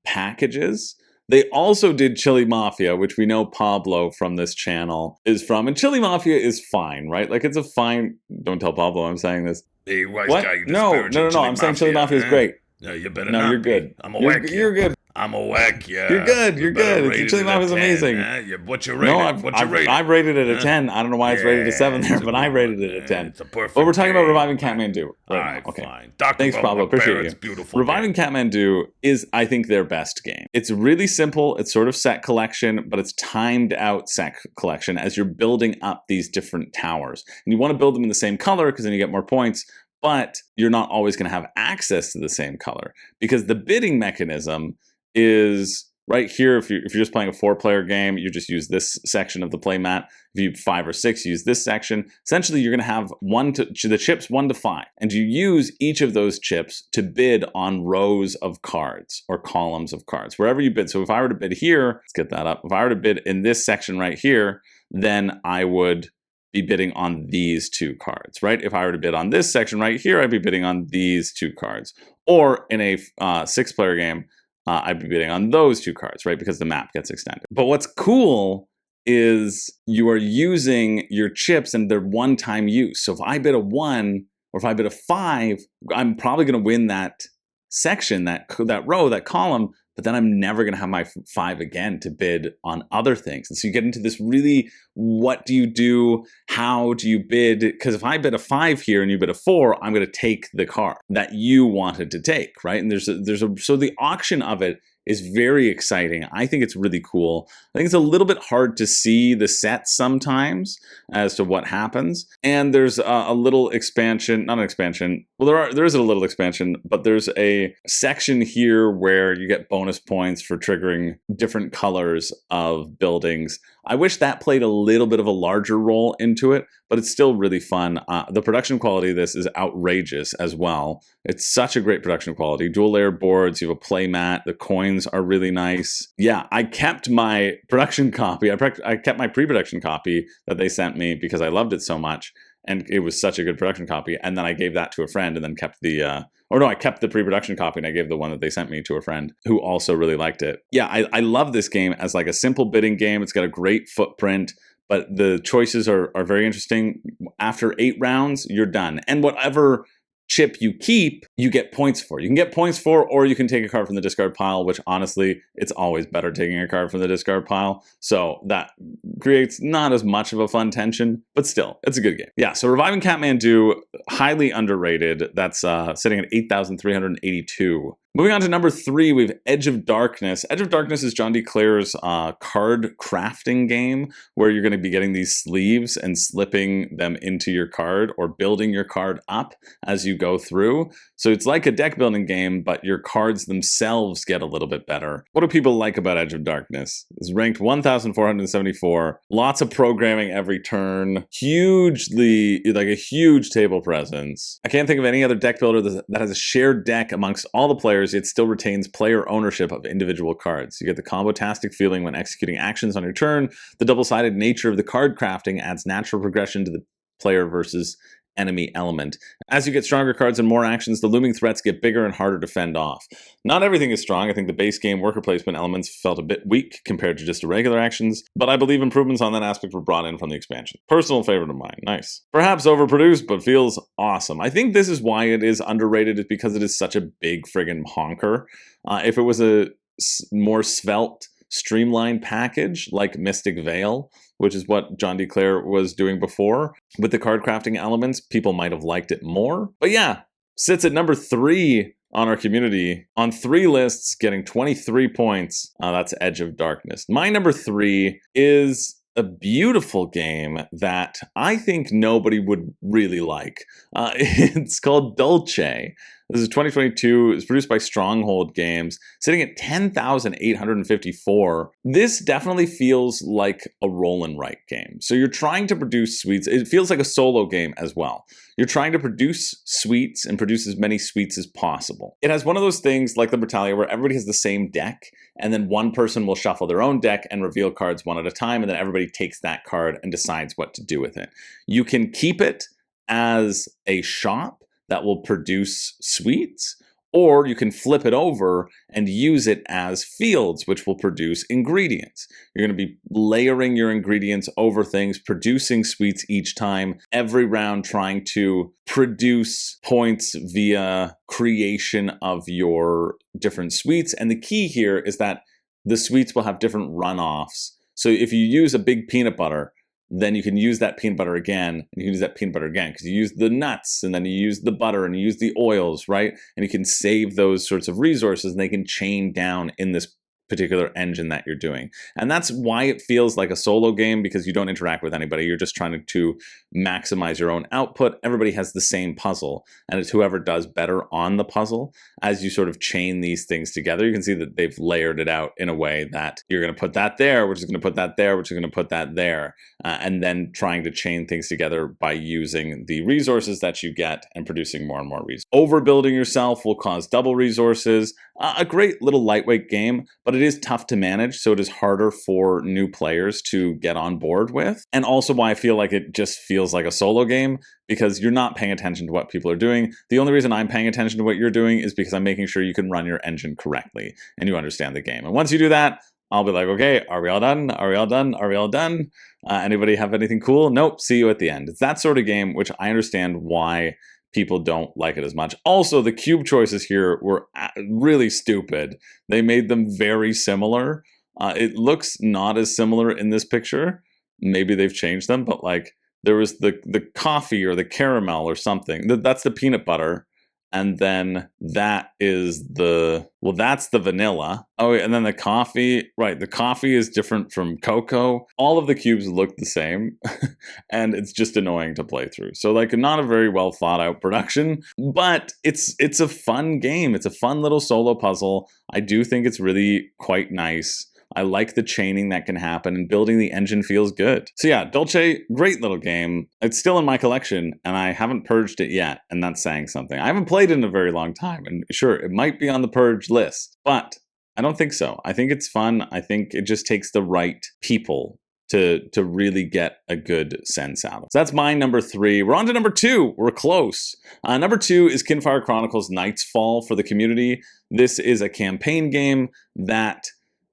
packages. They also did Chili Mafia, which we know Pablo from this channel is from. And Chili Mafia is fine, right? Like, it's a fine... Don't tell Pablo I'm saying this. Hey, wise what? guy, you No. I'm saying Chili Mafia is great. No, you better no, not. You're good. I'm a whack. You're good. I'm a whack, yeah. You're good. You're good. Chili Mafia is amazing. What's your rating? I've rated it a 10. I don't know why it's rated a 7 there, but I rated it a 10. It's a perfect but we're talking about Reviving Kathmandu right now. Okay. Fine. Thanks, Pablo. Appreciate you. Beautiful. Reviving Kathmandu is, I think, their best game. It's really simple. It's sort of set collection, but it's timed out set collection as you're building up these different towers. And you want to build them in the same color because then you get more points. But you're not always going to have access to the same color, because the bidding mechanism is right here. If you're just playing a 4-player game, you just use this section of the play mat. If you have 5 or 6, use this section. Essentially, you're going to have the chips 1 to 5, and you use each of those chips to bid on rows of cards or columns of cards, wherever you bid. So if I were to bid here, let's get that up. If I were to bid in this section right here, then I would be bidding on these 2 cards, right? If I were to bid on this section right here, I'd be bidding on these 2 cards. Or in a 6-player game, I'd be bidding on those 2 cards, right? Because the map gets extended. But what's cool is you are using your chips and they're one-time use. So if I bid a 1 or if I bid a 5, I'm probably going to win that section, that row, that column. but then I'm never going to have my 5 again to bid on other things. And so you get into this really, what do you do? How do you bid? Because if I bid a 5 here and you bid a 4, I'm going to take the card that you wanted to take, right? And so the auction of it is very exciting. I think it's really cool. I think it's a little bit hard to see the sets sometimes as to what happens. And there's a little expansion, not an expansion. Well, there is a little expansion, but there's a section here where you get bonus points for triggering different colors of buildings. I wish that played a little bit of a larger role into it, but it's still really fun. The production quality of this is outrageous as well. It's such a great production quality. Dual layer boards, you have a play mat, the coins are really nice. Yeah, I kept my production copy. I kept my pre-production copy that they sent me because I loved it so much. And it was such a good production copy. And then I gave that to a friend and then kept I kept the pre-production copy and I gave the one that they sent me to a friend who also really liked it. Yeah, I love this game as like a simple bidding game. It's got a great footprint, but the choices are very interesting. After 8 rounds, you're done. And whatever chip you keep, you get points for. You can get points for, or you can take a card from the discard pile, which honestly, it's always better taking a card from the discard pile. So that creates not as much of a fun tension, but still, it's a good game. Yeah, so Reviving Kathmandu, highly underrated. That's sitting at 8,382. Moving on to number 3, we have Edge of Darkness. Edge of Darkness is John D. Clare's card crafting game where you're going to be getting these sleeves and slipping them into your card or building your card up as you go through. So it's like a deck building game, but your cards themselves get a little bit better. What do people like about Edge of Darkness? It's ranked 1,474. Lots of programming every turn. Hugely, like a huge table presence. I can't think of any other deck builder that has a shared deck amongst all the players, yet still retains player ownership of individual cards. You get the combo-tastic feeling when executing actions on your turn. The double-sided nature of the card crafting adds natural progression to the player versus enemy element. As you get stronger cards and more actions, the looming threats get bigger and harder to fend off. Not everything is strong. I think the base game worker placement elements felt a bit weak compared to just irregular actions, but I believe improvements on that aspect were brought in from the expansion. Personal favorite of mine. Nice. Perhaps overproduced, but feels awesome. I think this is why it is underrated, is because it is such a big friggin' honker. If it was a more svelte, streamlined package like Mystic Veil, which is what John D. Clare was doing before, with the card crafting elements, people might have liked it more. But yeah, sits at number 3 on our community on 3 lists, getting 23 points. That's Edge of Darkness. My number 3 is a beautiful game that I think nobody would really like. It's called Dulce. This is 2022. It's produced by Stronghold Games, sitting at 10,854. This definitely feels like a roll and write game. So you're trying to produce suites. It feels like a solo game as well. You're trying to produce suites and produce as many suites as possible. It has one of those things like the Britannia where everybody has the same deck, and then one person will shuffle their own deck and reveal cards one at a time, and then everybody takes that card and decides what to do with it. You can keep it as a shop that will produce suites, or you can flip it over and use it as fields, which will produce ingredients. You're going to be layering your ingredients over things, producing suites each time, every round trying to produce points via creation of your different suites. And the key here is that the suites will have different runoffs. So if you use a big peanut butter, then you can use that peanut butter again, and you can use that peanut butter again, because you use the nuts, and then you use the butter, and you use the oils, right? And you can save those sorts of resources, and they can chain down in this particular engine that you're doing. And that's why it feels like a solo game, because you don't interact with anybody. You're just trying to maximize your own output. Everybody has the same puzzle, and it's whoever does better on the puzzle. As you sort of chain these things together, you can see that they've layered it out in a way that you're going to put that there, which is going to put that there, which is going to put that there, and then trying to chain things together by using the resources that you get and producing more and more resources. Overbuilding yourself will cause double resources. A great little lightweight game, but it is tough to manage, so it is harder for new players to get on board with. And also why I feel like it just feels like a solo game, because you're not paying attention to what people are doing. The only reason I'm paying attention to what you're doing is because I'm making sure you can run your engine correctly and you understand the game. And once you do that, I'll be like, okay, are we all done? Are we all done? Are we all done? Anybody have anything cool? Nope, see you at the end. It's that sort of game, which I understand why people don't like it as much. Also, the cube choices here were really stupid. They made them very similar. It looks not as similar in this picture. Maybe they've changed them, but like there was the coffee or the caramel or something. That's the peanut butter. And then that is that's the vanilla. Oh, and then the coffee, right, the coffee is different from cocoa. All of the cubes look the same, and it's just annoying to play through. So like not a very well thought out production, but it's a fun game. It's a fun little solo puzzle. I do think it's really quite nice. I like the chaining that can happen, and building the engine feels good. So yeah, Dulce, great little game. It's still in my collection, and I haven't purged it yet, and that's saying something. I haven't played it in a very long time, and sure, it might be on the purge list, but I don't think so. I think it's fun. I think it just takes the right people to really get a good sense out of it. So that's my number 3. We're on to number 2. We're close. Number 2 is Kinfire Chronicles Night's Fall for the community. This is a campaign game that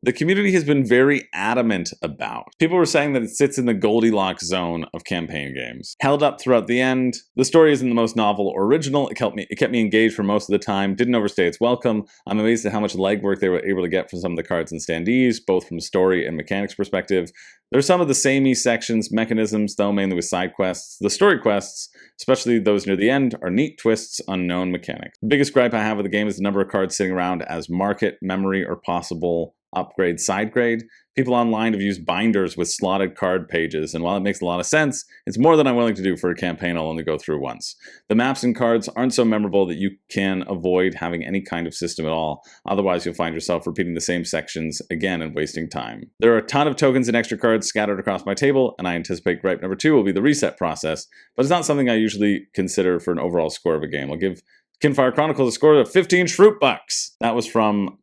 the community has been very adamant about. People were saying that it sits in the Goldilocks zone of campaign games. Held up throughout the end. The story isn't the most novel or original. It kept me engaged for most of the time. Didn't overstay its welcome. I'm amazed at how much legwork they were able to get from some of the cards and standees, both from story and mechanics perspective. There's some of the samey sections, mechanisms, though mainly with side quests. The story quests, especially those near the end, are neat twists on known mechanics. The biggest gripe I have with the game is the number of cards sitting around as market, memory, or possible upgrade, side grade. People online have used binders with slotted card pages, and while it makes a lot of sense, it's more than I'm willing to do for a campaign I'll only go through once. The maps and cards aren't so memorable that you can avoid having any kind of system at all. Otherwise, you'll find yourself repeating the same sections again and wasting time. There are a ton of tokens and extra cards scattered across my table, and I anticipate gripe number 2 will be the reset process, but it's not something I usually consider for an overall score of a game. I'll give Kinfire Chronicles a score of 15 Shroot Bucks. That was from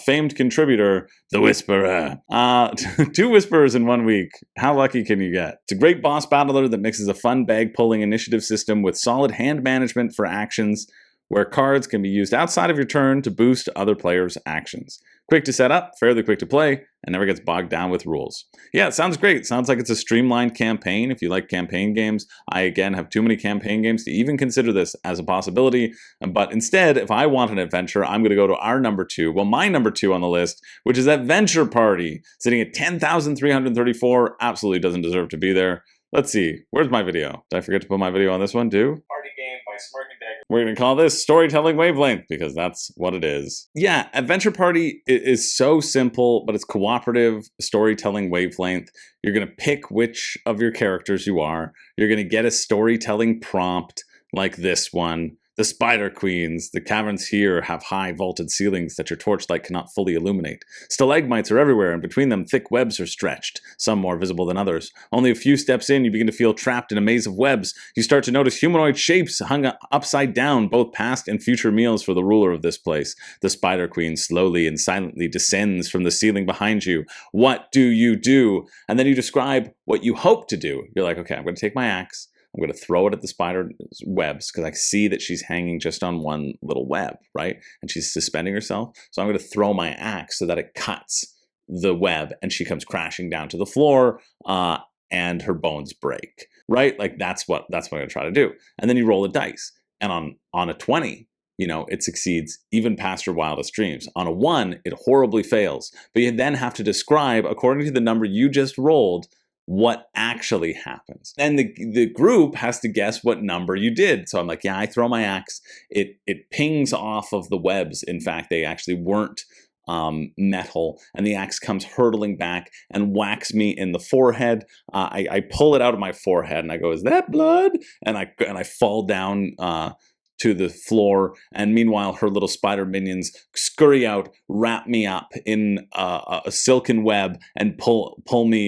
famed contributor, The Whisperer. 2 Whisperers in 1 week. How lucky can you get? It's a great boss battler that mixes a fun bag-pulling initiative system with solid hand management for actions, where cards can be used outside of your turn to boost other players' actions. Quick to set up, fairly quick to play, and never gets bogged down with rules. Yeah, it sounds great. It sounds like it's a streamlined campaign. If you like campaign games, I again have too many campaign games to even consider this as a possibility. But instead, if I want an adventure, I'm going to go to our number 2. Well, my number 2 on the list, which is Adventure Party, sitting at 10,334. Absolutely doesn't deserve to be there. Let's see. Where's my video? Did I forget to put my video on this one too? Party game by Smirk and Dagger. We're going to call this Storytelling Wavelength because that's what it is. Yeah, Adventure Party is so simple, but it's cooperative storytelling wavelength. You're going to pick which of your characters you are. You're going to get a storytelling prompt like this one. The Spider Queens, the caverns here have high vaulted ceilings that your torchlight cannot fully illuminate. Stalagmites are everywhere, and between them thick webs are stretched, some more visible than others. Only a few steps in, you begin to feel trapped in a maze of webs. You start to notice humanoid shapes hung upside down, both past and future meals for the ruler of this place. The Spider Queen slowly and silently descends from the ceiling behind you. What do you do? And then you describe what you hope to do. You're like, okay, I'm going to take my axe. I'm going to throw it at the spider webs because I see that she's hanging just on one little web, right? And she's suspending herself. So I'm going to throw my axe so that it cuts the web and she comes crashing down to the floor and her bones break, right? Like that's what I'm going to try to do. And then you roll a dice. And on a 20, you know, it succeeds even past your wildest dreams. On a 1, it horribly fails. But you then have to describe, according to the number you just rolled, what actually happens. And the group has to guess what number you did. So I'm like, yeah, I throw my axe. It pings off of the webs. In fact, they actually weren't metal, and the axe comes hurtling back and whacks me in the forehead. I pull it out of my forehead and I go, is that blood? And I fall down to the floor, and meanwhile her little spider minions scurry out, wrap me up in a silken web, and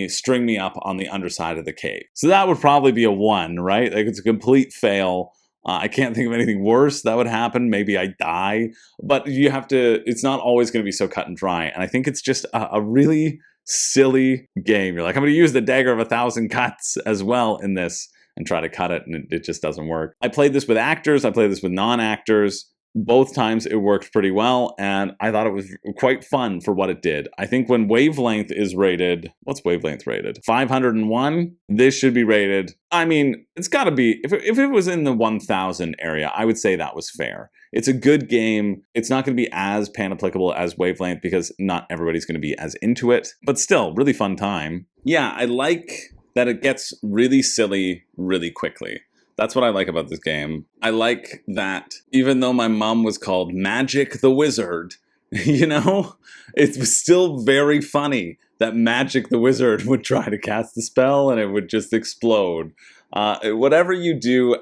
string me up on the underside of the cave. So that would probably be a 1, right? Like it's a complete fail. I can't think of anything worse that would happen. Maybe I die, but you have to, it's not always going to be so cut and dry. And I think it's just a really silly game. You're like, I'm going to use the dagger of 1,000 cuts as well in this, and try to cut it, and it just doesn't work. I played this with actors, I played this with non-actors. both times it worked pretty well, and I thought it was quite fun for what it did. I think when Wavelength is rated, what's Wavelength rated? 501? This should be rated, I mean, it's gotta be, if it was in the 1000 area, I would say that was fair. It's a good game. It's not going to be as pan-applicable as Wavelength because not everybody's going to be as into it, but still, really fun time. Yeah, I like that it gets really silly really quickly. That's what I like about this game. I like that even though my mom was called Magic the Wizard, you know, it was still very funny that Magic the Wizard would try to cast the spell and it would just explode. Whatever you do,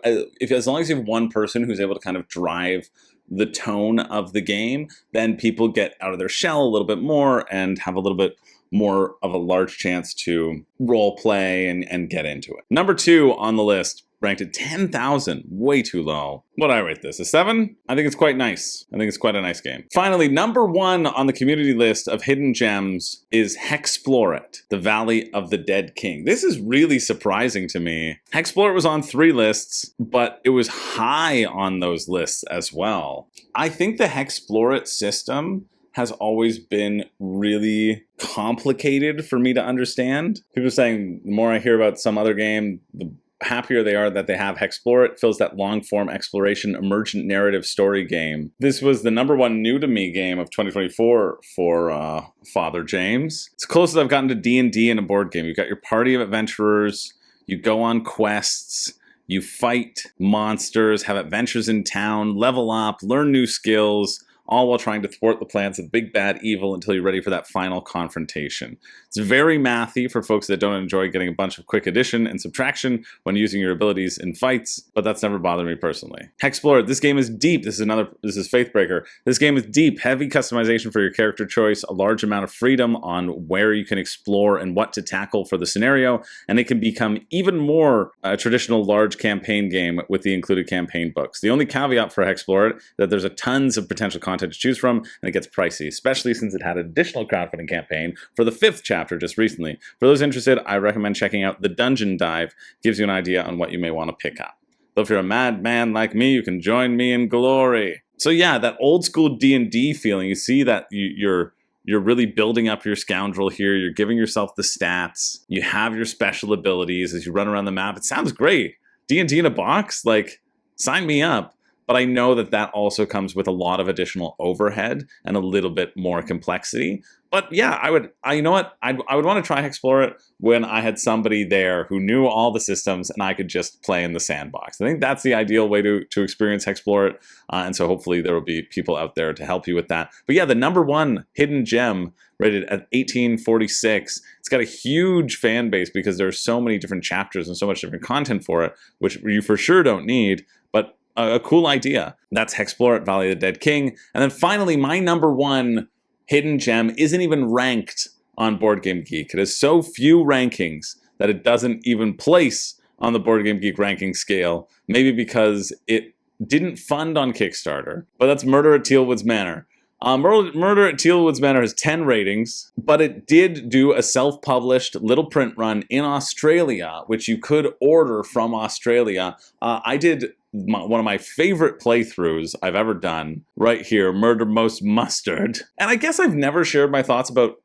as long as you have one person who's able to kind of drive the tone of the game, then people get out of their shell a little bit more and have a little bit more of a large chance to role play and get into it. Number 2 on the list, ranked at 10,000, way too low. What'd I rate this? A 7? I think it's quite nice. I think it's quite a nice game. Finally, number 1 on the community list of hidden gems is HEXplore It, the Valley of the Dead King. This is really surprising to me. HEXplore It was on 3 lists, but it was high on those lists as well. I think the HEXplore It system has always been really complicated for me to understand. People are saying the more I hear about some other game, the happier they are that they have HEXplore It. Feels that long-form exploration, emergent narrative story game. This was the number 1 new to me game of 2024 for Father James. It's close as I've gotten to D&D in a board game. You've got your party of adventurers, you go on quests, you fight monsters, have adventures in town, level up, learn new skills, all while trying to thwart the plans of big bad evil until you're ready for that final confrontation. It's very mathy for folks that don't enjoy getting a bunch of quick addition and subtraction when using your abilities in fights, but that's never bothered me personally. HEXplore It, this game is deep. This is Faithbreaker. This game is deep, heavy customization for your character choice, a large amount of freedom on where you can explore and what to tackle for the scenario, and it can become even more a traditional large campaign game with the included campaign books. The only caveat for HEXplore It is that there's a tons of potential content to choose from, and it gets pricey, especially since it had an additional crowdfunding campaign for the 5th chapter just recently. For those interested, I recommend checking out the Dungeon Dive. Gives you an idea on what you may want to pick up. Though if you're a madman like me, you can join me in glory. So yeah, that old school D&D feeling, you see that you're really building up your scoundrel here. You're giving yourself the stats. You have your special abilities as you run around the map. It sounds great. D&D in a box? Like, sign me up. But I know that that also comes with a lot of additional overhead and a little bit more complexity. But yeah, I would want to try HEXplore It when I had somebody there who knew all the systems and I could just play in the sandbox. I think that's the ideal way to experience HEXplore It. And so hopefully there will be people out there to help you with that. But yeah, the number 1 hidden gem rated at 1846. It's got a huge fan base because there are so many different chapters and so much different content for it, which you for sure don't need. But a cool idea. That's HEXplore It, Valley of the Dead King. And then finally, my number 1 hidden gem isn't even ranked on Board Game Geek. It has so few rankings that it doesn't even place on the Board Game Geek ranking scale. Maybe because it didn't fund on Kickstarter. But that's Murder at Tealwood's Manor. Murder at Tealwood's Manor has 10 ratings, but it did do a self-published little print run in Australia, which you could order from Australia. I did one of my favorite playthroughs I've ever done right here, Murder Most Mustard. And I guess I've never shared my thoughts about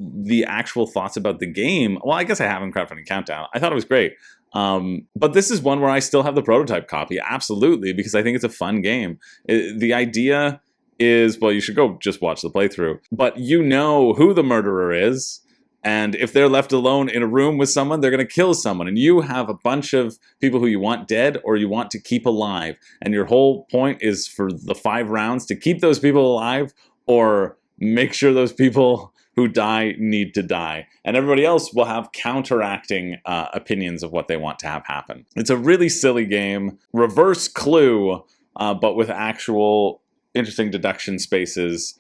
the actual thoughts about the game. Well, I guess I have in Crowdfunding Countdown. I thought it was great. But this is one where I still have the prototype copy, absolutely, because I think it's a fun game. The idea is, well, you should go just watch the playthrough, but you know who the murderer is, and if they're left alone in a room with someone, they're going to kill someone, and you have a bunch of people who you want dead or you want to keep alive, and your whole point is for the 5 rounds to keep those people alive or make sure those people who die need to die, and everybody else will have counteracting opinions of what they want to have happen. It's a really silly game, reverse Clue, but with actual interesting deduction spaces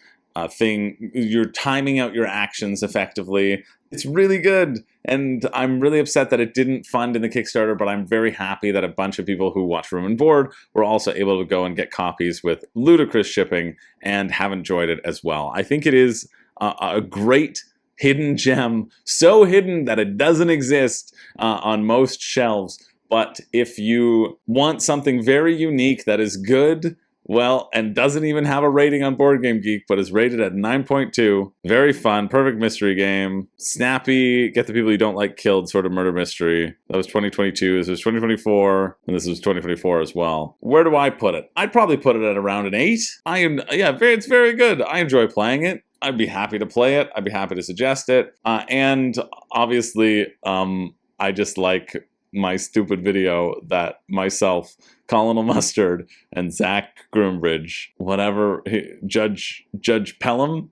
you're timing out your actions effectively. It's really good, and I'm really upset that it didn't fund in the Kickstarter, but I'm very happy that a bunch of people who watch Room and Board were also able to go and get copies with ludicrous shipping and have enjoyed it as well. I think it is a great hidden gem, so hidden that it doesn't exist on most shelves, but if you want something very unique that is good Well, and doesn't even have a rating on Board Game Geek, but is rated at 9.2. Very fun, perfect mystery game. Snappy, get the people you don't like killed sort of murder mystery. That was 2022, this was 2024, and this was 2024 as well. Where do I put it? I'd probably put it at around an 8. It's very good. I enjoy playing it. I'd be happy to play it. I'd be happy to suggest it. And obviously, I just like my stupid video that myself, Colonel Mustard, and Zach Groombridge, whatever, Judge Pelham,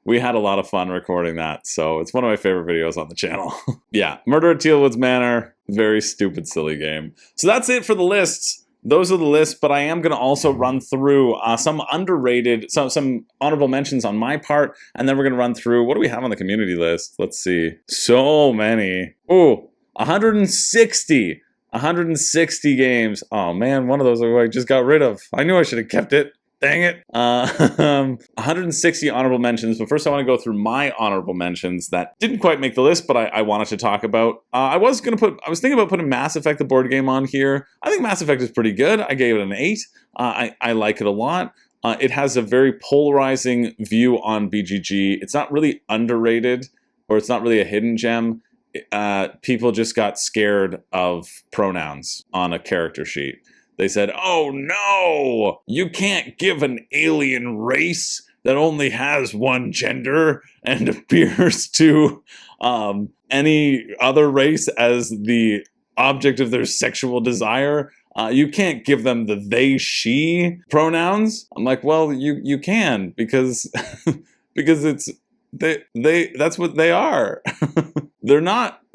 we had a lot of fun recording that, so it's one of my favorite videos on the channel. Yeah, Murder at Tealwood's Manor, very stupid, silly game. So that's it for the lists. Those are the lists, but I am going to also run through some underrated, some honorable mentions on my part, and then we're going to run through, what do we have on the community list? Let's see. So many. Ooh, 160 games. Oh man, one of those I just got rid of. I knew I should have kept it. Dang it. 160 honorable mentions, but first I want to go through my honorable mentions that didn't quite make the list, but I wanted to talk about. I was thinking about putting Mass Effect, the board game, on here. I think Mass Effect is pretty good. I gave it an 8. I like it a lot. It has a very polarizing view on BGG. It's not really underrated, or it's not really a hidden gem. People just got scared of pronouns on a character sheet. They said, oh no, you can't give an alien race that only has one gender and appears to any other race as the object of their sexual desire. You can't give them the they, she pronouns. I'm like, well, you can, because because it's that's what they are.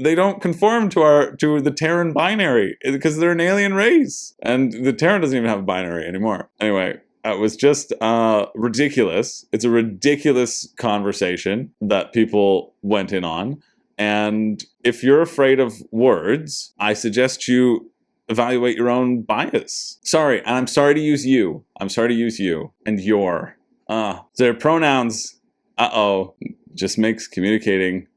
They don't conform to the Terran binary because they're an alien race. And the Terran doesn't even have a binary anymore. Anyway, it was just ridiculous. It's a ridiculous conversation that people went in on. And if you're afraid of words, I suggest you evaluate your own bias. Sorry, and I'm sorry to use you. I'm sorry to use you and your. Their pronouns, just makes communicating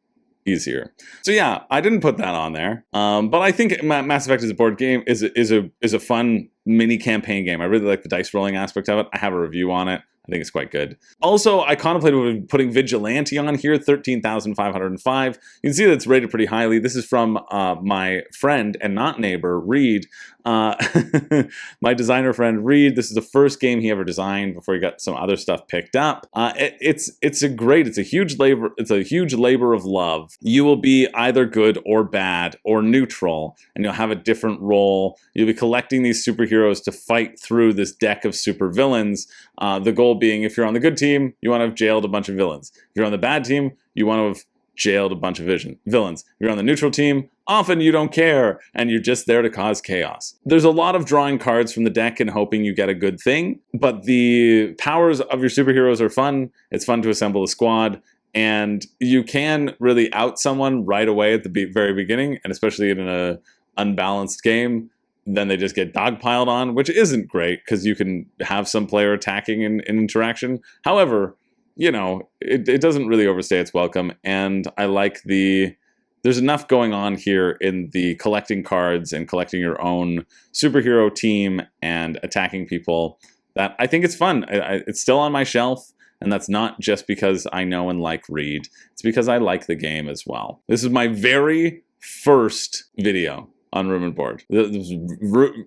easier. So yeah, I didn't put that on there. But I think Mass Effect as a board game is a fun mini campaign game. I really like the dice rolling aspect of it. I have a review on it. I think it's quite good. Also, I contemplated putting Vigilante on here, 13,505. You can see that it's rated pretty highly. This is from my friend and not neighbor, Reed. My designer friend, Reed. This is the first game he ever designed before he got some other stuff picked up. It's a huge labor of love. You will be either good or bad or neutral, and you'll have a different role. You'll be collecting these superheroes to fight through this deck of supervillains. The goal being, if you're on the good team, you want to have jailed a bunch of villains. If you're on the bad team, you want to have jailed a bunch of villains. If you're on the neutral team, often you don't care, and you're just there to cause chaos. There's a lot of drawing cards from the deck and hoping you get a good thing, but the powers of your superheroes are fun. It's fun to assemble a squad, and you can really out someone right away at the very beginning, and especially in an unbalanced game. Then they just get dogpiled on, which isn't great because you can have some player attacking in interaction. However, it doesn't really overstay its welcome, and I like there's enough going on here in the collecting cards and collecting your own superhero team and attacking people that I think it's fun. It's still on my shelf, and that's not just because I know and like Reed. It's because I like the game as well. This is my very first video on Room and Board. This was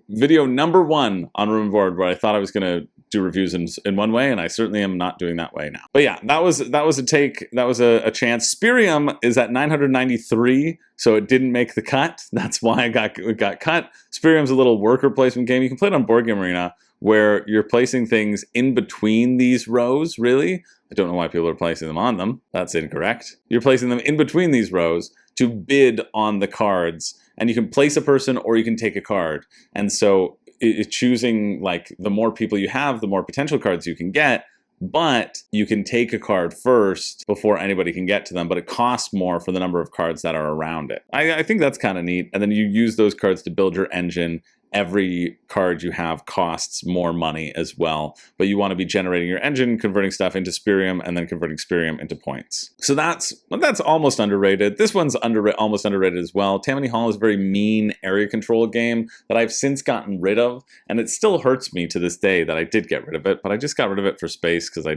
video number 1 on Room and Board, where I thought I was going to do reviews in one way, and I certainly am not doing that way now. But yeah, that was a take. That was a chance. Spirium is at 993, so it didn't make the cut. That's why it got cut. Spirium's a little worker placement game. You can play it on Board Game Arena, where you're placing things in between these rows, really. I don't know why people are placing them on them. That's incorrect. You're placing them in between these rows to bid on the cards. And you can place a person or you can take a card. And so it's choosing, like, the more people you have, the more potential cards you can get. But you can take a card first before anybody can get to them, but it costs more for the number of cards that are around it. I think that's kind of neat. And then you use those cards to build your engine every card you have costs more money as well, but you want to be generating your engine, converting stuff into Spirium, and then converting Spirium into points. So that's almost underrated. This one's almost underrated as well. Tammany Hall is a very mean area control game that I've since gotten rid of, and it still hurts me to this day that I did get rid of it, but I just got rid of it for space because I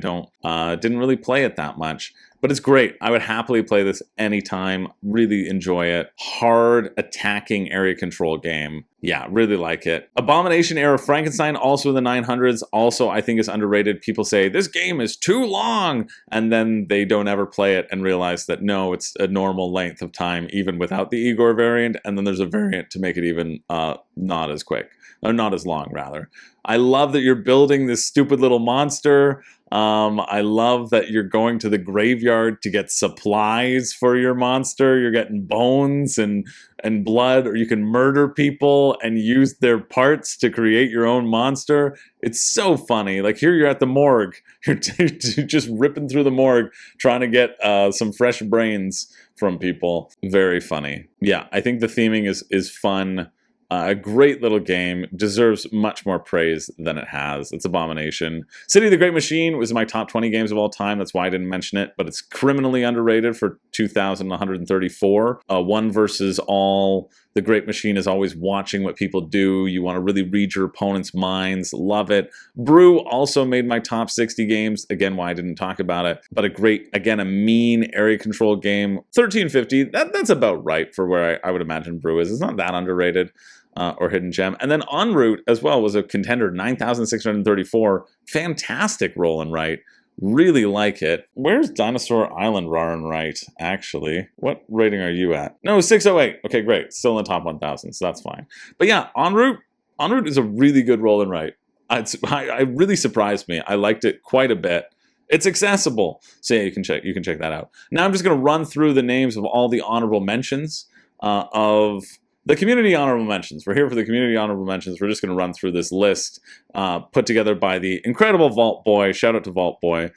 didn't really play it that much. But it's great. I would happily play this anytime. Really enjoy it. Hard attacking area control game. Yeah, really like it. Abomination Era Frankenstein, also in the 900s, also I think is underrated. People say, this game is too long, and then they don't ever play it and realize that no, it's a normal length of time, even without the Igor variant, and then there's a variant to make it even not as quick. Or not as long, rather. I love that you're building this stupid little monster. I love that you're going to the graveyard to get supplies for your monster. You're getting bones and blood, or you can murder people and use their parts to create your own monster. It's so funny. Like here you're at the morgue. You're just ripping through the morgue trying to get some fresh brains from people. Very funny. Yeah, I think the theming is fun. A great little game, deserves much more praise than it has. It's Abomination. City of the Great Machine was in my top 20 games of all time. That's why I didn't mention it, but it's criminally underrated for 2,134. One versus all. The Great Machine is always watching what people do. You want to really read your opponent's minds. Love it. Brew also made my top 60 games. Again, why I didn't talk about it. But a great, again, a mean area control game. 1350, that's about right for where I would imagine Brew is. It's not that underrated. Or Hidden Gem. And then En route as well was a contender, 9,634. Fantastic roll and write. Really like it. Where's Dinosaur Island Raw and Right, actually? What rating are you at? No, 608. Okay, great. Still in the top 1,000, so that's fine. But yeah, En route is a really good roll and write. It really surprised me. I liked it quite a bit. It's accessible. So yeah, you can check that out. Now I'm just going to run through the names of all the honorable mentions of the community honorable mentions. We're here for the community honorable mentions. We're just going to run through this list put together by the incredible Vault Boy. Shout out to Vault Boy.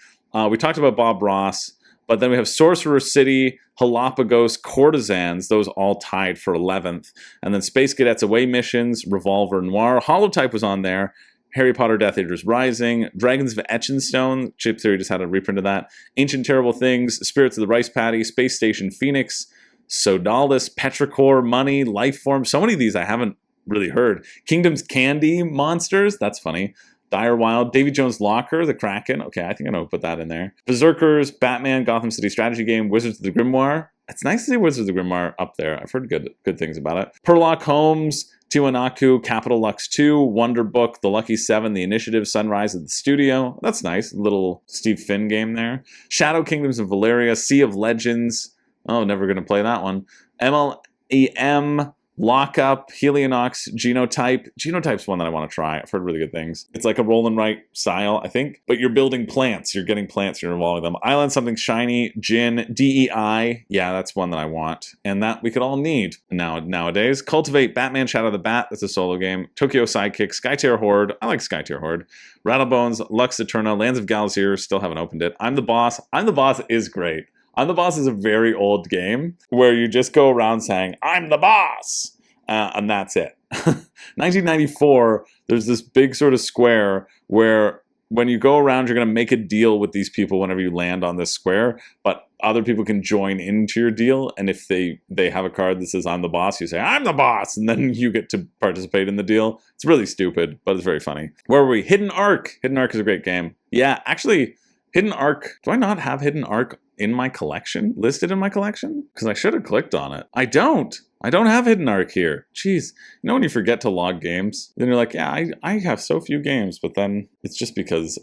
We talked about Bob Ross, but then we have Sorcerer City, Galapagos, Courtesans, those all tied for 11th. And then Space Cadets Away Missions, Revolver Noir. Holotype was on there. Harry Potter Death Eaters Rising, Dragons of Etchinstone, Chip Theory just had a reprint of that. Ancient Terrible Things, Spirits of the Rice Paddy, Space Station Phoenix, Sodalis, Petrichor, Money, Lifeform. So many of these I haven't really heard. Kingdom's Candy Monsters. That's funny. Dire Wild, Davy Jones' Locker, The Kraken. Okay, I think I'm going to put that in there. Berserkers, Batman, Gotham City Strategy Game, Wizards of the Grimoire. It's nice to see Wizards of the Grimoire up there. I've heard good things about it. Perlock Holmes, Tiwanaku, Capital Lux 2, Wonder Book, The Lucky Seven, The Initiative, Sunrise at the Studio. That's nice. Little Steve Finn game there. Shadow Kingdoms of Valeria, Sea of Legends. Oh, never going to play that one. MLEM, Lockup, Helionox, Genotype. Genotype's one that I want to try. I've heard really good things. It's like a roll and write style, I think. But you're building plants. You're getting plants. You're involving them. Island Something Shiny, Jin, DEI. Yeah, that's one that I want. And that we could all need nowadays. Cultivate, Batman Shadow the Bat. That's a solo game. Tokyo Sidekick, Skytear Horde. I like Skytear Horde. Rattlebones, Lux Eterna, Lands of Galazir. Still haven't opened it. I'm the Boss. I'm the Boss is great. I'm the Boss is a very old game where you just go around saying, I'm the boss, and that's it. 1994, there's this big sort of square where when you go around, you're going to make a deal with these people whenever you land on this square, but other people can join into your deal, and if they have a card that says, I'm the boss, you say, I'm the boss, and then you get to participate in the deal. It's really stupid, but it's very funny. Where were we? Hidden Ark. Hidden Ark is a great game. Yeah, actually, Hidden Ark, do I not have Hidden Ark in my collection? Listed in my collection? Because I should have clicked on it. I don't have Hidden Ark here. Jeez. You know when you forget to log games? Then you're like, yeah, I have so few games, but then it's just because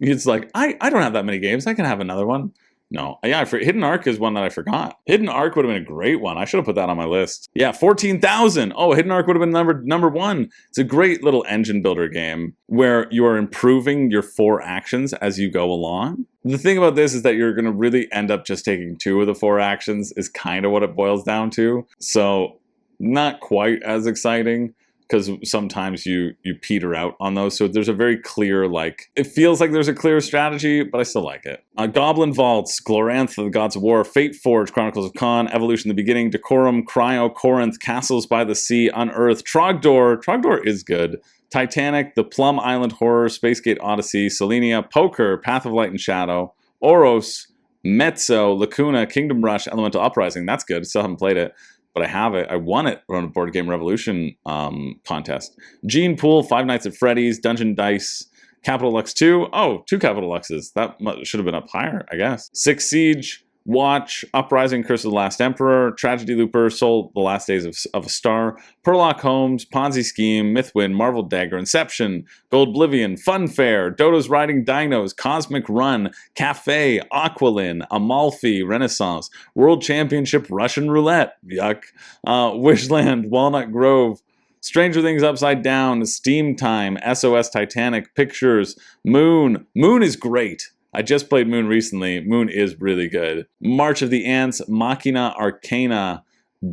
it's like, I don't have that many games. I can have another one. No. Yeah, Hidden Ark is one that I forgot. Hidden Ark would have been a great one. I should have put that on my list. Yeah, 14,000. Oh, Hidden Ark would have been number one. It's a great little engine builder game where you are improving your 4 actions as you go along. The thing about this is that you're going to really end up just taking 2 of the 4 actions is kind of what it boils down to. So not quite as exciting because sometimes you peter out on those. So there's a very clear, like, it feels like there's a clear strategy, but I still like it. Goblin Vaults, Glorantha, the Gods of War, Fate Forge, Chronicles of Khan, Evolution the Beginning, Decorum, Cryo, Corinth, Castles by the Sea, Unearthed, Trogdor. Trogdor is good. Titanic, The Plum Island Horror, Spacegate Odyssey, Selenia, Poker, Path of Light and Shadow, Oros, Mezzo, Lacuna, Kingdom Rush, Elemental Uprising. That's good. Still haven't played it, but I have it. I won it on a Board Game Revolution contest. Gene Pool, Five Nights at Freddy's, Dungeon Dice, Capital Lux 2. Oh, 2 Capital Luxes. That should have been up higher, I guess. Six Siege, Watch, Uprising, Curse of the Last Emperor, Tragedy Looper, Soul, The Last Days of a Star, Perlock Holmes, Ponzi Scheme, Mythwind, Marvel Dagger, Inception, Gold Oblivion, Funfair, Dodo's Riding Dinos, Cosmic Run, Cafe, Aqualin, Amalfi, Renaissance, World Championship, Russian Roulette, yuck, Wishland, Walnut Grove, Stranger Things Upside Down, Steam Time, SOS Titanic, Pictures, Moon. Moon is great. I just played Moon recently. Moon is really good. March of the Ants, Machina Arcana,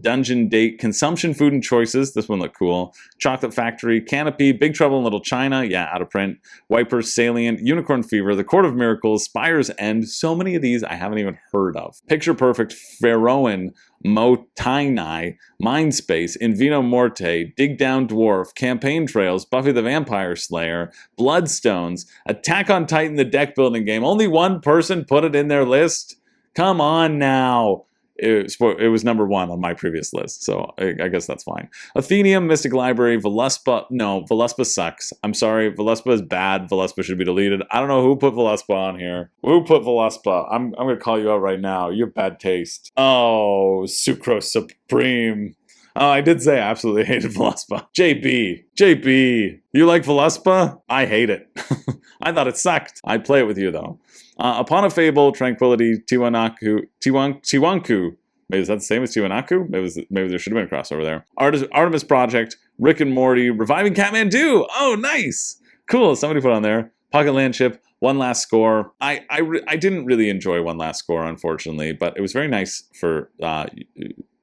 Dungeon Date, Consumption Food and Choices. This one looked cool. Chocolate Factory, Canopy, Big Trouble in Little China. Yeah, out of print. Wipers, Salient, Unicorn Fever, The Court of Miracles, Spire's End. So many of these I haven't even heard of. Picture Perfect, Pharaohan, Motainai, Mindspace, Invino Morte, Dig Down Dwarf, Campaign Trails, Buffy the Vampire Slayer, Bloodstones, Attack on Titan, the deck building game. Only one person put it in their list? Come on now. It was number 1 on my previous list, so I guess that's fine. Athenium, Mystic Library, Veluspa. No, Veluspa sucks. I'm sorry, Veluspa is bad. Veluspa should be deleted. I don't know who put Veluspa on here. Who put Veluspa? I'm going to call you out right now. You have bad taste. Oh, Sucrose Supreme. Oh, I did say I absolutely hated Veluspa. JB, you like Veluspa? I hate it. I thought it sucked. I'd play it with you, though. Upon a Fable, Tranquility, Tiwanaku. Maybe is that the same as Tiwanaku? Maybe there should have been a crossover there. Artemis Project, Rick and Morty, Reviving Kathmandu. Oh, nice. Cool. Somebody put on there. Pocket Landship, One Last Score. I didn't really enjoy One Last Score, unfortunately, but it was very nice for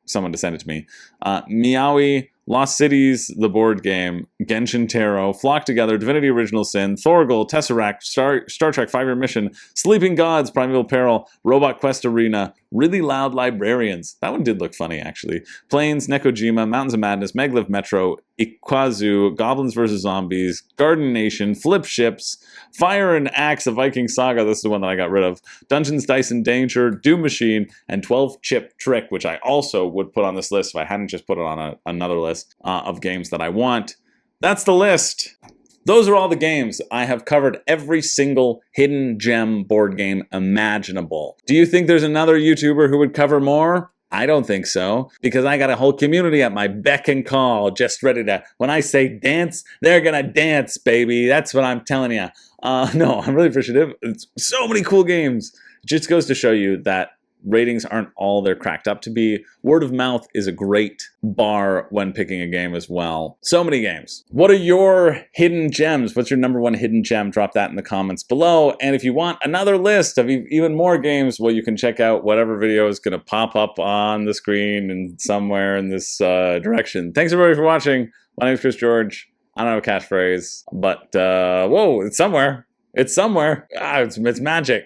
someone to send it to me. Meowie, Lost Cities, the board game, Genshin Tarot, Flock Together, Divinity Original Sin, Thorgal, Tesseract, Star Trek 5-Year Mission, Sleeping Gods, Primeval Peril, Robot Quest Arena, Really Loud Librarians. That one did look funny, actually. Planes, Nekojima, Mountains of Madness, Maglev Metro, Ikwazu, Goblins vs. Zombies, Garden Nation, Flip Ships, Fire and Axe, a Viking Saga. This is the one that I got rid of. Dungeons, Dice and Danger, Doom Machine, and 12 Chip Trick, which I also would put on this list if I hadn't just put it on another list of games that I want. That's the list. Those are all the games. I have covered every single hidden gem board game imaginable. Do you think there's another YouTuber who would cover more? I don't think so, because I got a whole community at my beck and call, just ready to, when I say dance, they're gonna dance, baby. That's what I'm telling you. No, I'm really appreciative. It's so many cool games. It just goes to show you that ratings aren't all they're cracked up to be. Word of mouth is a great bar when picking a game as well. So many games. What are your hidden gems? What's your number 1 hidden gem? Drop that in the comments below. And if you want another list of even more games, well, you can check out whatever video is going to pop up on the screen and somewhere in this direction. Thanks everybody for watching. My name is Chris George. I don't have a catchphrase, but whoa, it's somewhere. It's somewhere. It's magic.